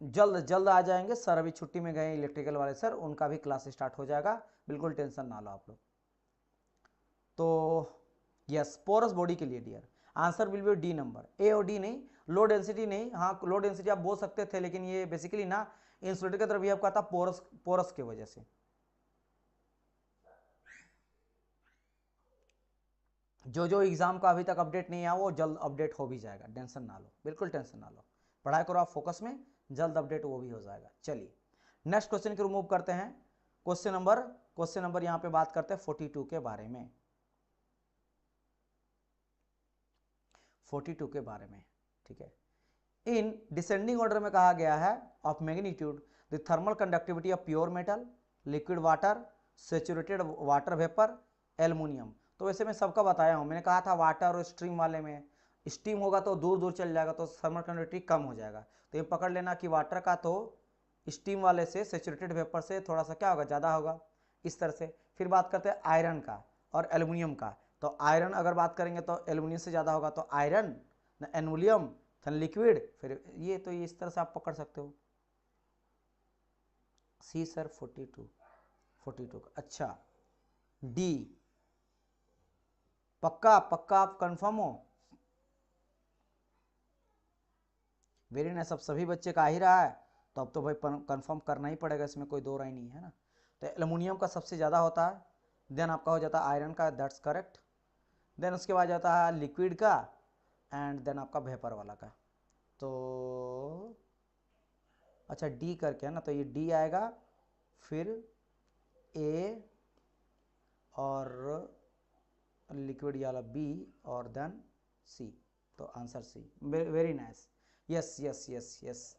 जल्द जल्द आ जाएंगे सर, अभी छुट्टी में गए इलेक्ट्रिकल वाले सर, उनका भी क्लास स्टार्ट हो जाएगा, बिल्कुल टेंशन ना लो आप लोग। तो यस, पोरस बॉडी के लिए dear answer will be D number, A और डी नहीं, लो डेंसिटी नहीं। हाँ लो डेंसिटी आप बोल सकते थे, लेकिन ये बेसिकली ना इंसुलेटर की तरफ बिहेव करता पोरस, पोरस की वजह से। जो जो एग्जाम का अभी तक अपडेट नहीं आया वो जल्द अपडेट हो भी जाएगा, टेंशन ना लो, बिल्कुल टेंशन ना लो, पढ़ाई करो आप फोकस में, जल्द अपडेट वो भी हो जाएगा। चलिए नेक्स्ट क्वेश्चन की रिमूव करते हैं। क्वेश्चन नंबर यहाँ पे बात करते हैं 42 के बारे में, 42 के बारे में, ठीक है। इन डिसेंडिंग ऑर्डर में कहा गया है of magnitude the thermal conductivity of pure metal, liquid water, saturated water vapour, aluminium. तो वैसे मैं सबका बताया हूं, मैंने कहा था वाटर और स्ट्रीम वाले में स्टीम होगा तो दूर दूर चल जाएगा तो थर्मल कंडक्टिविटी कम हो जाएगा, तो ये पकड़ लेना कि वाटर का तो स्टीम वाले से सेचुरेटेड वेपर से थोड़ा सा क्या होगा, ज़्यादा होगा, इस तरह से। फिर बात करते हैं आयरन का और एल्युमिनियम का, तो आयरन अगर बात करेंगे तो एल्युमिनियम से ज़्यादा होगा, तो आयरन एल्युमिनियम फिर लिक्विड, फिर ये, तो ये इस तरह से आप पकड़ सकते हो। सी सर 42 अच्छा, डी पक्का पक्का आप कंफर्म हो? वेरी नाइस, अब सभी बच्चे का आ ही रहा है, तो अब तो भाई कंफर्म करना ही पड़ेगा, इसमें कोई दो राय नहीं है ना। तो एल्युमिनियम का सबसे ज़्यादा होता है, देन आपका हो जाता है आयरन का, दैट्स करेक्ट। देन उसके बाद जाता है लिक्विड का, एंड देन आपका वेपर वाला का। तो अच्छा डी करके है ना, तो ये डी आएगा, फिर ए और लिक्विड वाला बी और देन सी, तो answer C, very nice, yes yes yes yes,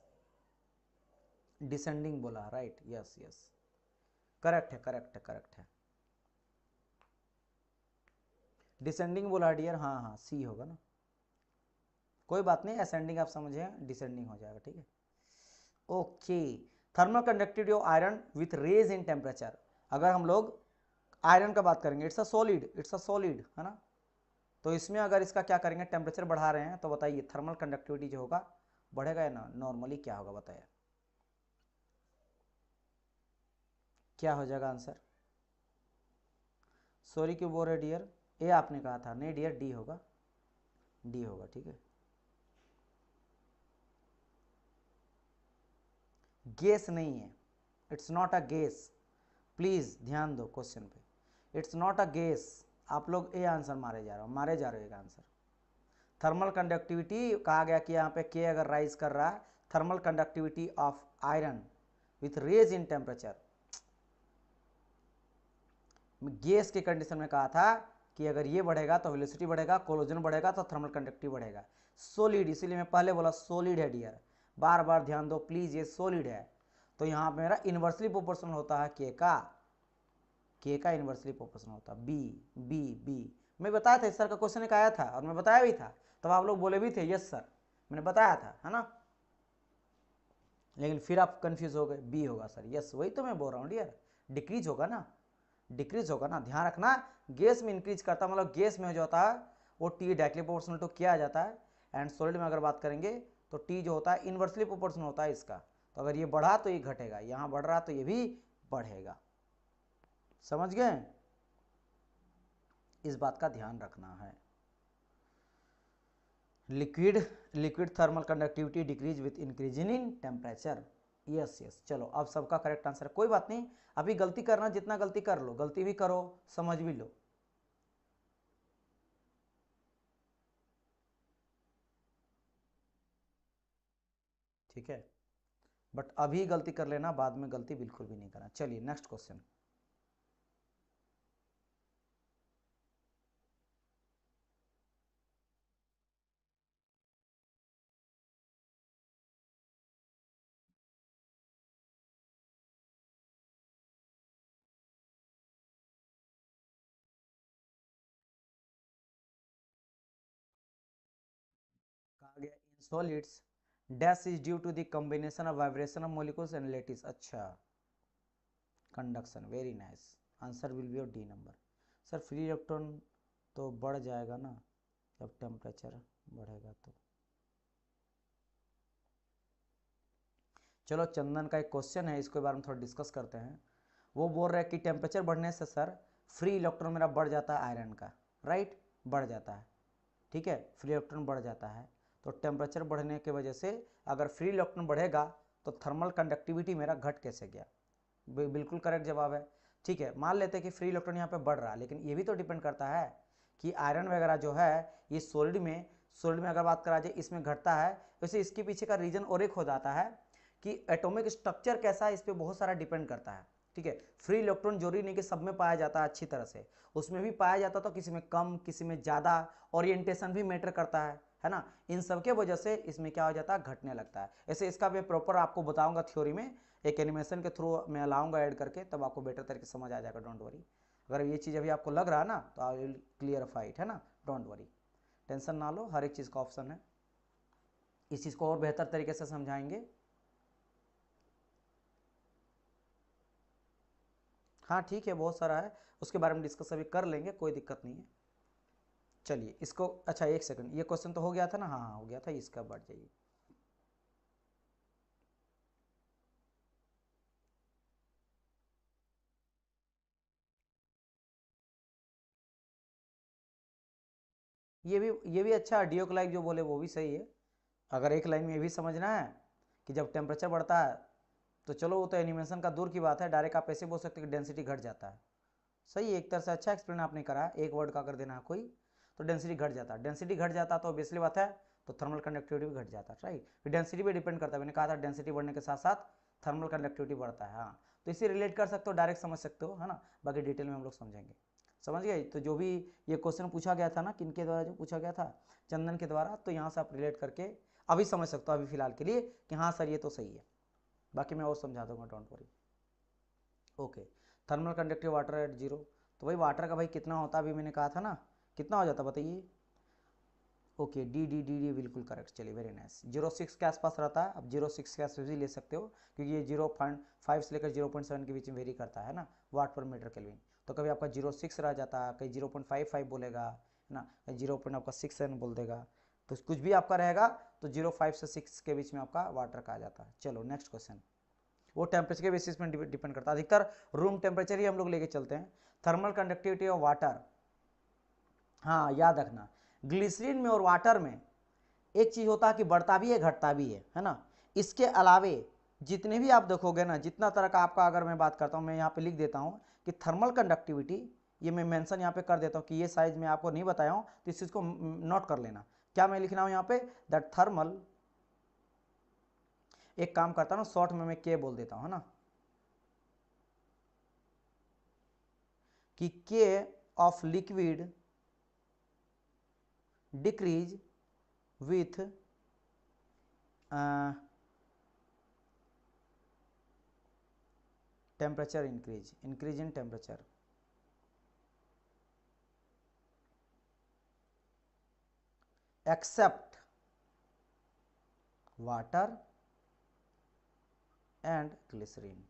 descending बोला, राइट, यस यस, करेक्ट है करेक्ट है करेक्ट है, डिसेंडिंग बोला डियर, हाँ हाँ सी होगा ना, कोई बात नहीं, असेंडिंग आप समझे, डिसेंडिंग हो जाएगा, ठीक है। Okay, thermal conductivity of iron with raise in temperature, अगर हम लोग आयरन का बात करेंगे, इट्स अ सॉलिड है ना, तो इसमें अगर इसका क्या करेंगे, टेम्परेचर बढ़ा रहे हैं, तो बताइए थर्मल कंडक्टिविटी जो होगा बढ़ेगा या ना, नॉर्मली क्या होगा बताइए, क्या हो जाएगा आंसर? सॉरी क्यों बोल रहे डियर, ए आपने कहा था, नहीं डियर डी होगा, डी होगा, ठीक है। गैस नहीं है, it's not a gas, please ध्यान दो क्वेश्चन पे, इट्स नॉट अ गैस, आप लोग ए आंसर मारे जा रहे हो आंसर। थर्मल कंडक्टिविटी कहा गया कि यहाँ पे के अगर राइज कर रहा है, thermal conductivity of iron with raise in temperature, gas के कंडीशन में कहा था कि अगर ये बढ़ेगा तो वेलोसिटी बढ़ेगा, कोलोजन बढ़ेगा तो थर्मल कंडक्टिविटी बढ़ेगा। सॉलिड, इसीलिए मैं पहले बोला सॉलिड है डियर, बार बार ध्यान दो प्लीज, ये सॉलिड है, तो यहाँ पे मेरा इन्वर्सली प्रोपोर्शनल होता है के का इन्वर्सली प्रोपोर्शनल होता है बी, बी मैं बताया था, इस सर का क्वेश्चन एक आया था और मैं बताया भी था, तब आप लोग बोले भी थे यस सर, मैंने बताया था है ना, लेकिन फिर आप कंफ्यूज हो गए, बी होगा सर, यस वही तो मैं बोल रहा हूँ डियर, डिक्रीज होगा ना, डिक्रीज होगा ना, ध्यान रखना, गैस में इंक्रीज करता मतलब गैस में जो होता है वो टी डायरेक्टली प्रोपोर्शनल टू किया जाता है, एंड सॉलिड में अगर बात करेंगे तो टी जो होता है इन्वर्सली प्रोपोर्शनल होता है इसका, तो अगर ये बढ़ा तो ये घटेगा, यहाँ बढ़ रहा तो ये भी बढ़ेगा, समझ गए, इस बात का ध्यान रखना है। Liquid thermal conductivity decrease with increasing in temperature, yes yes, चलो अब सबका करेक्ट आंसर है, कोई बात नहीं, अभी गलती करना जितना गलती कर लो, गलती भी करो समझ भी लो, ठीक है, बट अभी गलती कर लेना, बाद में गलती बिल्कुल भी नहीं करना। चलिए नेक्स्ट क्वेश्चन, कहा गया in solids dash is due to the combination of vibration of molecules and lattice, अच्छा conduction, very nice, answer will be of D number. Sir free electron तो बढ़ जाएगा ना जब टेम्परेचर बढ़ेगा, तो चलो चंदन का एक क्वेश्चन है, इसके बारे में थोड़ा डिस्कस करते हैं। वो बोल रहे हैं कि टेम्परेचर बढ़ने से सर फ्री इलेक्ट्रॉन मेरा बढ़ जाता है आयरन का, राइट, बढ़ जाता है, ठीक है, फ्री इलेक्ट्रॉन बढ़ जाता है। तो टेम्परेचर बढ़ने की वजह से अगर फ्री इलेक्ट्रॉन बढ़ेगा तो थर्मल कंडक्टिविटी मेरा घट कैसे गया? बिल्कुल करेक्ट जवाब है। ठीक है, मान लेते हैं कि फ्री इलेक्ट्रॉन यहाँ पे बढ़ रहा है, लेकिन ये भी तो डिपेंड करता है कि आयरन वगैरह जो है ये सॉलिड में अगर बात करा जाए इसमें घटता है, वैसे इसके पीछे का रीजन और एक हो जाता है कि एटॉमिक स्ट्रक्चर कैसा है, इस पर बहुत सारा डिपेंड करता है। ठीक है, फ्री इलेक्ट्रॉन जरूरी नहीं कि सब में पाया जाता है अच्छी तरह से, उसमें भी पाया जाता तो किसी में कम, किसी में ज़्यादा, ओरिएंटेशन भी मैटर करता है ना। इन सब के वजह से इसमें क्या हो जाता है, घटने लगता है। ऐसे इसका मैं प्रॉपर आपको बताऊंगा थ्योरी में, एक एनिमेशन के थ्रू मैं लाऊंगा ऐड करके, तब आपको बेटर तरीके से समझ आ जाएगा, डोंट वरी। अगर ये चीज़ अभी आपको लग रहा है ना तो आई विल क्लियरफाई इट, है ना, डोंट वरी, टेंशन ना लो, हर एक चीज़ का ऑप्शन है, इस चीज़ को और बेहतर तरीके से समझाएंगे। हाँ ठीक है, बहुत सारा है, उसके बारे में डिस्कस अभी कर लेंगे, कोई दिक्कत नहीं है। चलिए इसको, अच्छा एक सेकंड, ये क्वेश्चन तो हो गया था ना, हाँ हाँ हो गया था, इसका बढ़ जाइए। ये भी अच्छा, डियोक लाइक जो बोले वो भी सही है। अगर एक लाइन में ये भी समझना है कि जब टेम्परेचर बढ़ता है तो चलो वो तो एनिमेशन का दूर की बात है, डायरेक्ट आप ऐसे बोल सकते हो कि डेंसिटी घट जाता है। सही है, एक तरह से अच्छा एक्सप्लेन आपने करा है, एक वर्ड का अगर देना है कोई तो डेंसिटी घट जाता है। डेंसिटी घट जाता तो ऑब्वियसली बात है तो थर्मल कंडक्टिविटी भी घट जाता है, राइट। फिर डेंसिटी भी डिपेंड करता है, मैंने कहा था डेंसिटी बढ़ने के साथ साथ थर्मल कंडक्टिविटी बढ़ता है, हाँ, तो इसे रिलेट कर सकते हो, डायरेक्ट समझ सकते हो, है ना, बाकी डिटेल में हम लोग समझेंगे। समझ गए? तो जो भी ये क्वेश्चन पूछा गया था ना, किनके द्वारा जो पूछा गया था, चंदन के द्वारा, तो यहाँ से आप रिलेट करके अभी समझ सकते हो, अभी फिलहाल के लिए कि हाँ सर ये तो सही है, बाकी मैं और समझा दूंगा, don't worry. Okay, thermal conductive water at zero, तो भाई वाटर का भाई कितना होता है, अभी मैंने कहा था ना, कितना हो जाता बताइए। ओके, डी बिल्कुल करेक्ट, चलिए वेरी नाइस, 0.6 के आसपास रहता है, अब 0.6 के आसपास भी ले सकते हो क्योंकि ये 0.5 से लेकर 0.7 के बीच में वेरी करता है ना, वाट पर मीटर केल्विन। तो कभी आपका 0.6 रह जाता है, कहीं 0.55 बोलेगा, है ना, 0.67 बोल देगा, तो कुछ भी आपका रहेगा तो 0.5 से 6 के बीच में आपका वाटर का आ जाता है। चलो नेक्स्ट क्वेश्चन, वो टेम्परेचर के बेसिस में डिपेंड करता है, अधिकतर रूम टेम्परेचर ही हम लोग लेके चलते हैं। थर्मल कंडक्टिविटी ऑफ वाटर, हाँ याद रखना, ग्लिसरीन में और वाटर में एक चीज होता है कि बढ़ता भी है घटता भी है ना। इसके अलावे जितने भी आप देखोगे ना, जितना तरह का आपका, अगर मैं बात करता हूँ, मैं यहाँ पे लिख देता हूँ कि थर्मल कंडक्टिविटी, ये मैं मेंशन यहाँ पे कर देता हूँ कि ये साइज मैं आपको नहीं बताया हूँ तो इस चीज को नोट कर लेना। क्या मैं लिख रहा हूँ यहाँ पे, दैट थर्मल, एक काम करता हूँ शॉर्ट में मैं के बोल देता हूँ, है ना, कि के of liquid decreases with temperature increase in temperature, except water and glycerin.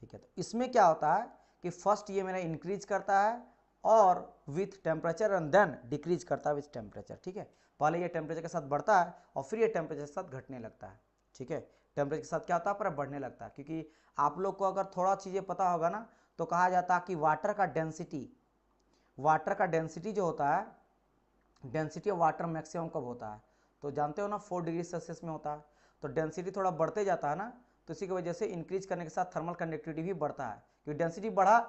ठीक है, तो इसमें क्या होता है कि फर्स्ट ये मेरा इंक्रीज करता है और with temperature and then decrease करता है विथ टेम्परेचर। ठीक है, पहले ये टेम्परेचर के साथ बढ़ता है और फिर ये टेम्परेचर के साथ घटने लगता है। ठीक है, टेम्परेचर के साथ क्या होता है, पर बढ़ने लगता है, क्योंकि आप लोग को अगर थोड़ा चीज़ें पता होगा ना तो कहा जाता है कि वाटर का डेंसिटी जो होता है, डेंसिटी ऑफ वाटर मैक्सिमम कब होता है, तो जानते हो ना 4 डिग्री सेल्सियस में होता है। तो डेंसिटी थोड़ा बढ़ते जाता है ना, तो इसी की वजह से इंक्रीज करने के साथ थर्मल कंडक्टिविटी भी बढ़ता है, क्योंकि डेंसिटी बढ़ा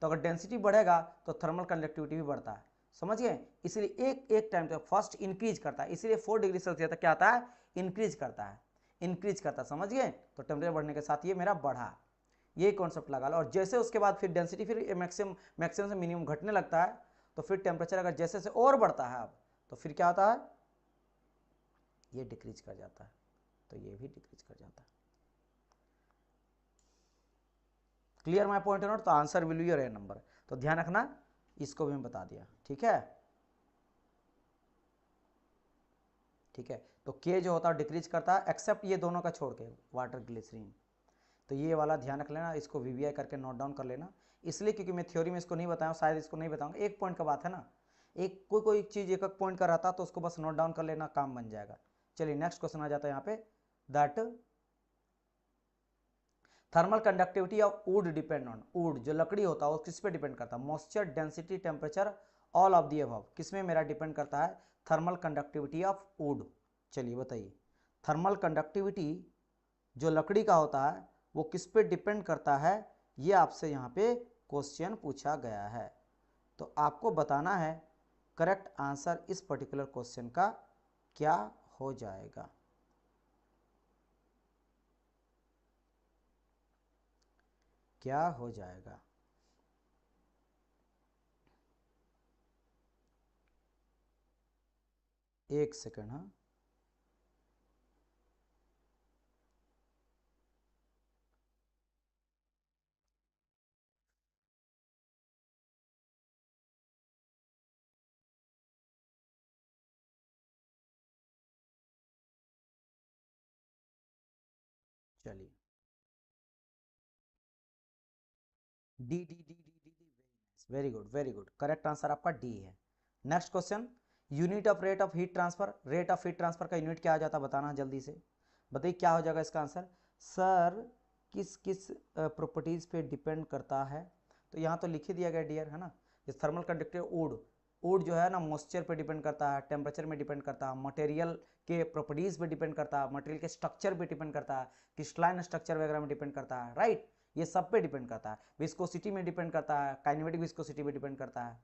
तो अगर डेंसिटी बढ़ेगा तो थर्मल कंडक्टिविटी भी बढ़ता है। समझ गए? इसलिए एक एक टाइम पे फर्स्ट इंक्रीज करता है, इसलिए 4 डिग्री सेल्सियस तक क्या आता है, इंक्रीज करता है, समझ गए? तो टेम्परेचर बढ़ने के साथ ये मेरा बढ़ा, ये कॉन्सेप्ट लगा लो। और जैसे उसके बाद फिर डेंसिटी फिर मैक्सिमम से मिनिमम घटने लगता है, तो फिर टेम्परेचर अगर जैसे से और बढ़ता है अब, तो फिर क्या होता है, ये डिक्रीज कर जाता है, तो ये भी डिक्रीज कर जाता है। Clear my point note? तो answer will be your A number, तो ध्यान रखना, इसको भी मैं बता दिया। ठीक है, ठीक है, तो के जो होता है डिक्रीज करता है, एक्सेप्ट ये दोनों का छोड़ के, वाटर ग्लिसरीन। तो ये वाला ध्यान रख लेना, इसको वीवीआई करके नोट डाउन कर लेना, इसलिए क्योंकि मैं थ्योरी में इसको नहीं बताया, शायद इसको नहीं बताऊंगा, एक पॉइंट का बात है ना, एक कोई चीज़ एक पॉइंट का रहता तो उसको बस नोट डाउन कर लेना, काम बन जाएगा। चलिए नेक्स्ट क्वेश्चन आ जाता है यहाँ पे, that thermal conductivity of would depend on, would जो लकड़ी होता है वो किस पे डिपेंड करता है, moisture, density, temperature, all of the above, किसमें मेरा डिपेंड करता है, थर्मल कंडक्टिविटी ऑफ वुड। चलिए बताइए, थर्मल कंडक्टिविटी जो लकड़ी का होता है वो किस पे डिपेंड करता है, ये आपसे यहाँ पे क्वेश्चन पूछा गया है। तो आपको बताना है करेक्ट आंसर इस पर्टिकुलर क्वेश्चन का क्या हो जाएगा। क्या हो जाएगा? एक सेकंड। हाँ, चलिए D D D D D D, very good very good, correct answer आपका डी है। Next question, unit of rate of heat transfer, rate of heat transfer का यूनिट क्या आ जाता है बताना जल्दी से, बताइए क्या हो जाएगा इसका आंसर। सर किस किस प्रॉपर्टीज पे डिपेंड करता है, तो यहाँ तो लिख ही दिया गया डियर, है ना। इस थर्मल कंडक्टिव वुड, वुड जो है ना मॉइस्चर पे डिपेंड करता है, टेम्परेचर में डिपेंड करता है, मटेरियल के प्रॉपर्टीज पे डिपेंड करता है, मटेरियल के स्ट्रक्चर पे डिपेंड करता है, क्रिस्टलाइन स्ट्रक्चर वगैरह में डिपेंड करता है, राइट। ये सब पे डिपेंड करता है, विस्कोसिटी में डिपेंड करता है, काइनेमेटिक विस्कोसिटी पे डिपेंड करता है।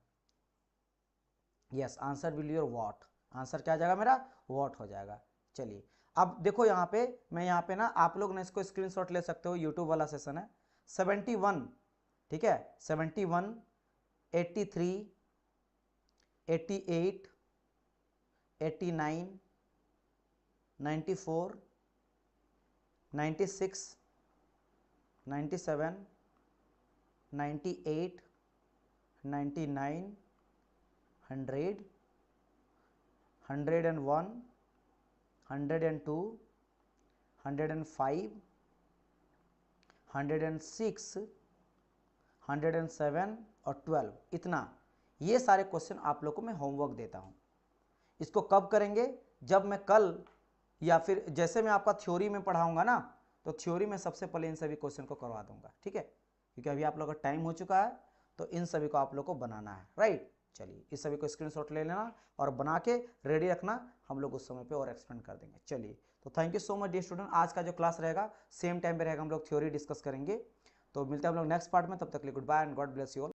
Yes, answer will your what, answer क्या आ जाएगा मेरा, वॉट हो जाएगा। चलिए अब देखो यहाँ पे, मैं यहाँ पे ना आप लोग ने इसको स्क्रीनशॉट ले सकते हो, यूट्यूब वाला सेशन है। 71, ठीक है, 71, 83, 88, 89, 94, 96, 97, 98, 99, 100, 101, 102, 105, 106, 107 और 12, इतना, ये सारे क्वेश्चन आप लोग को मैं होमवर्क देता हूँ। इसको कब करेंगे, जब मैं कल या फिर जैसे मैं आपका थ्योरी में पढ़ाऊंगा ना, तो थ्योरी में सबसे पहले इन सभी क्वेश्चन को करवा दूंगा, ठीक है, क्योंकि अभी आप लोग का टाइम हो चुका है, तो इन सभी को आप लोग को बनाना है, राइट। चलिए इस सभी को स्क्रीनशॉट ले लेना और बना के रेडी रखना, हम लोग उस समय पे और एक्सप्लेन कर देंगे। चलिए तो thank you so much dear student, आज का जो क्लास रहेगा सेम टाइम पे रहेगा, हम लोग थ्योरी डिस्कस करेंगे। तो मिलते हैं हम लोग नेक्स्ट पार्ट में, तब तक के लिए good bye and God bless you all.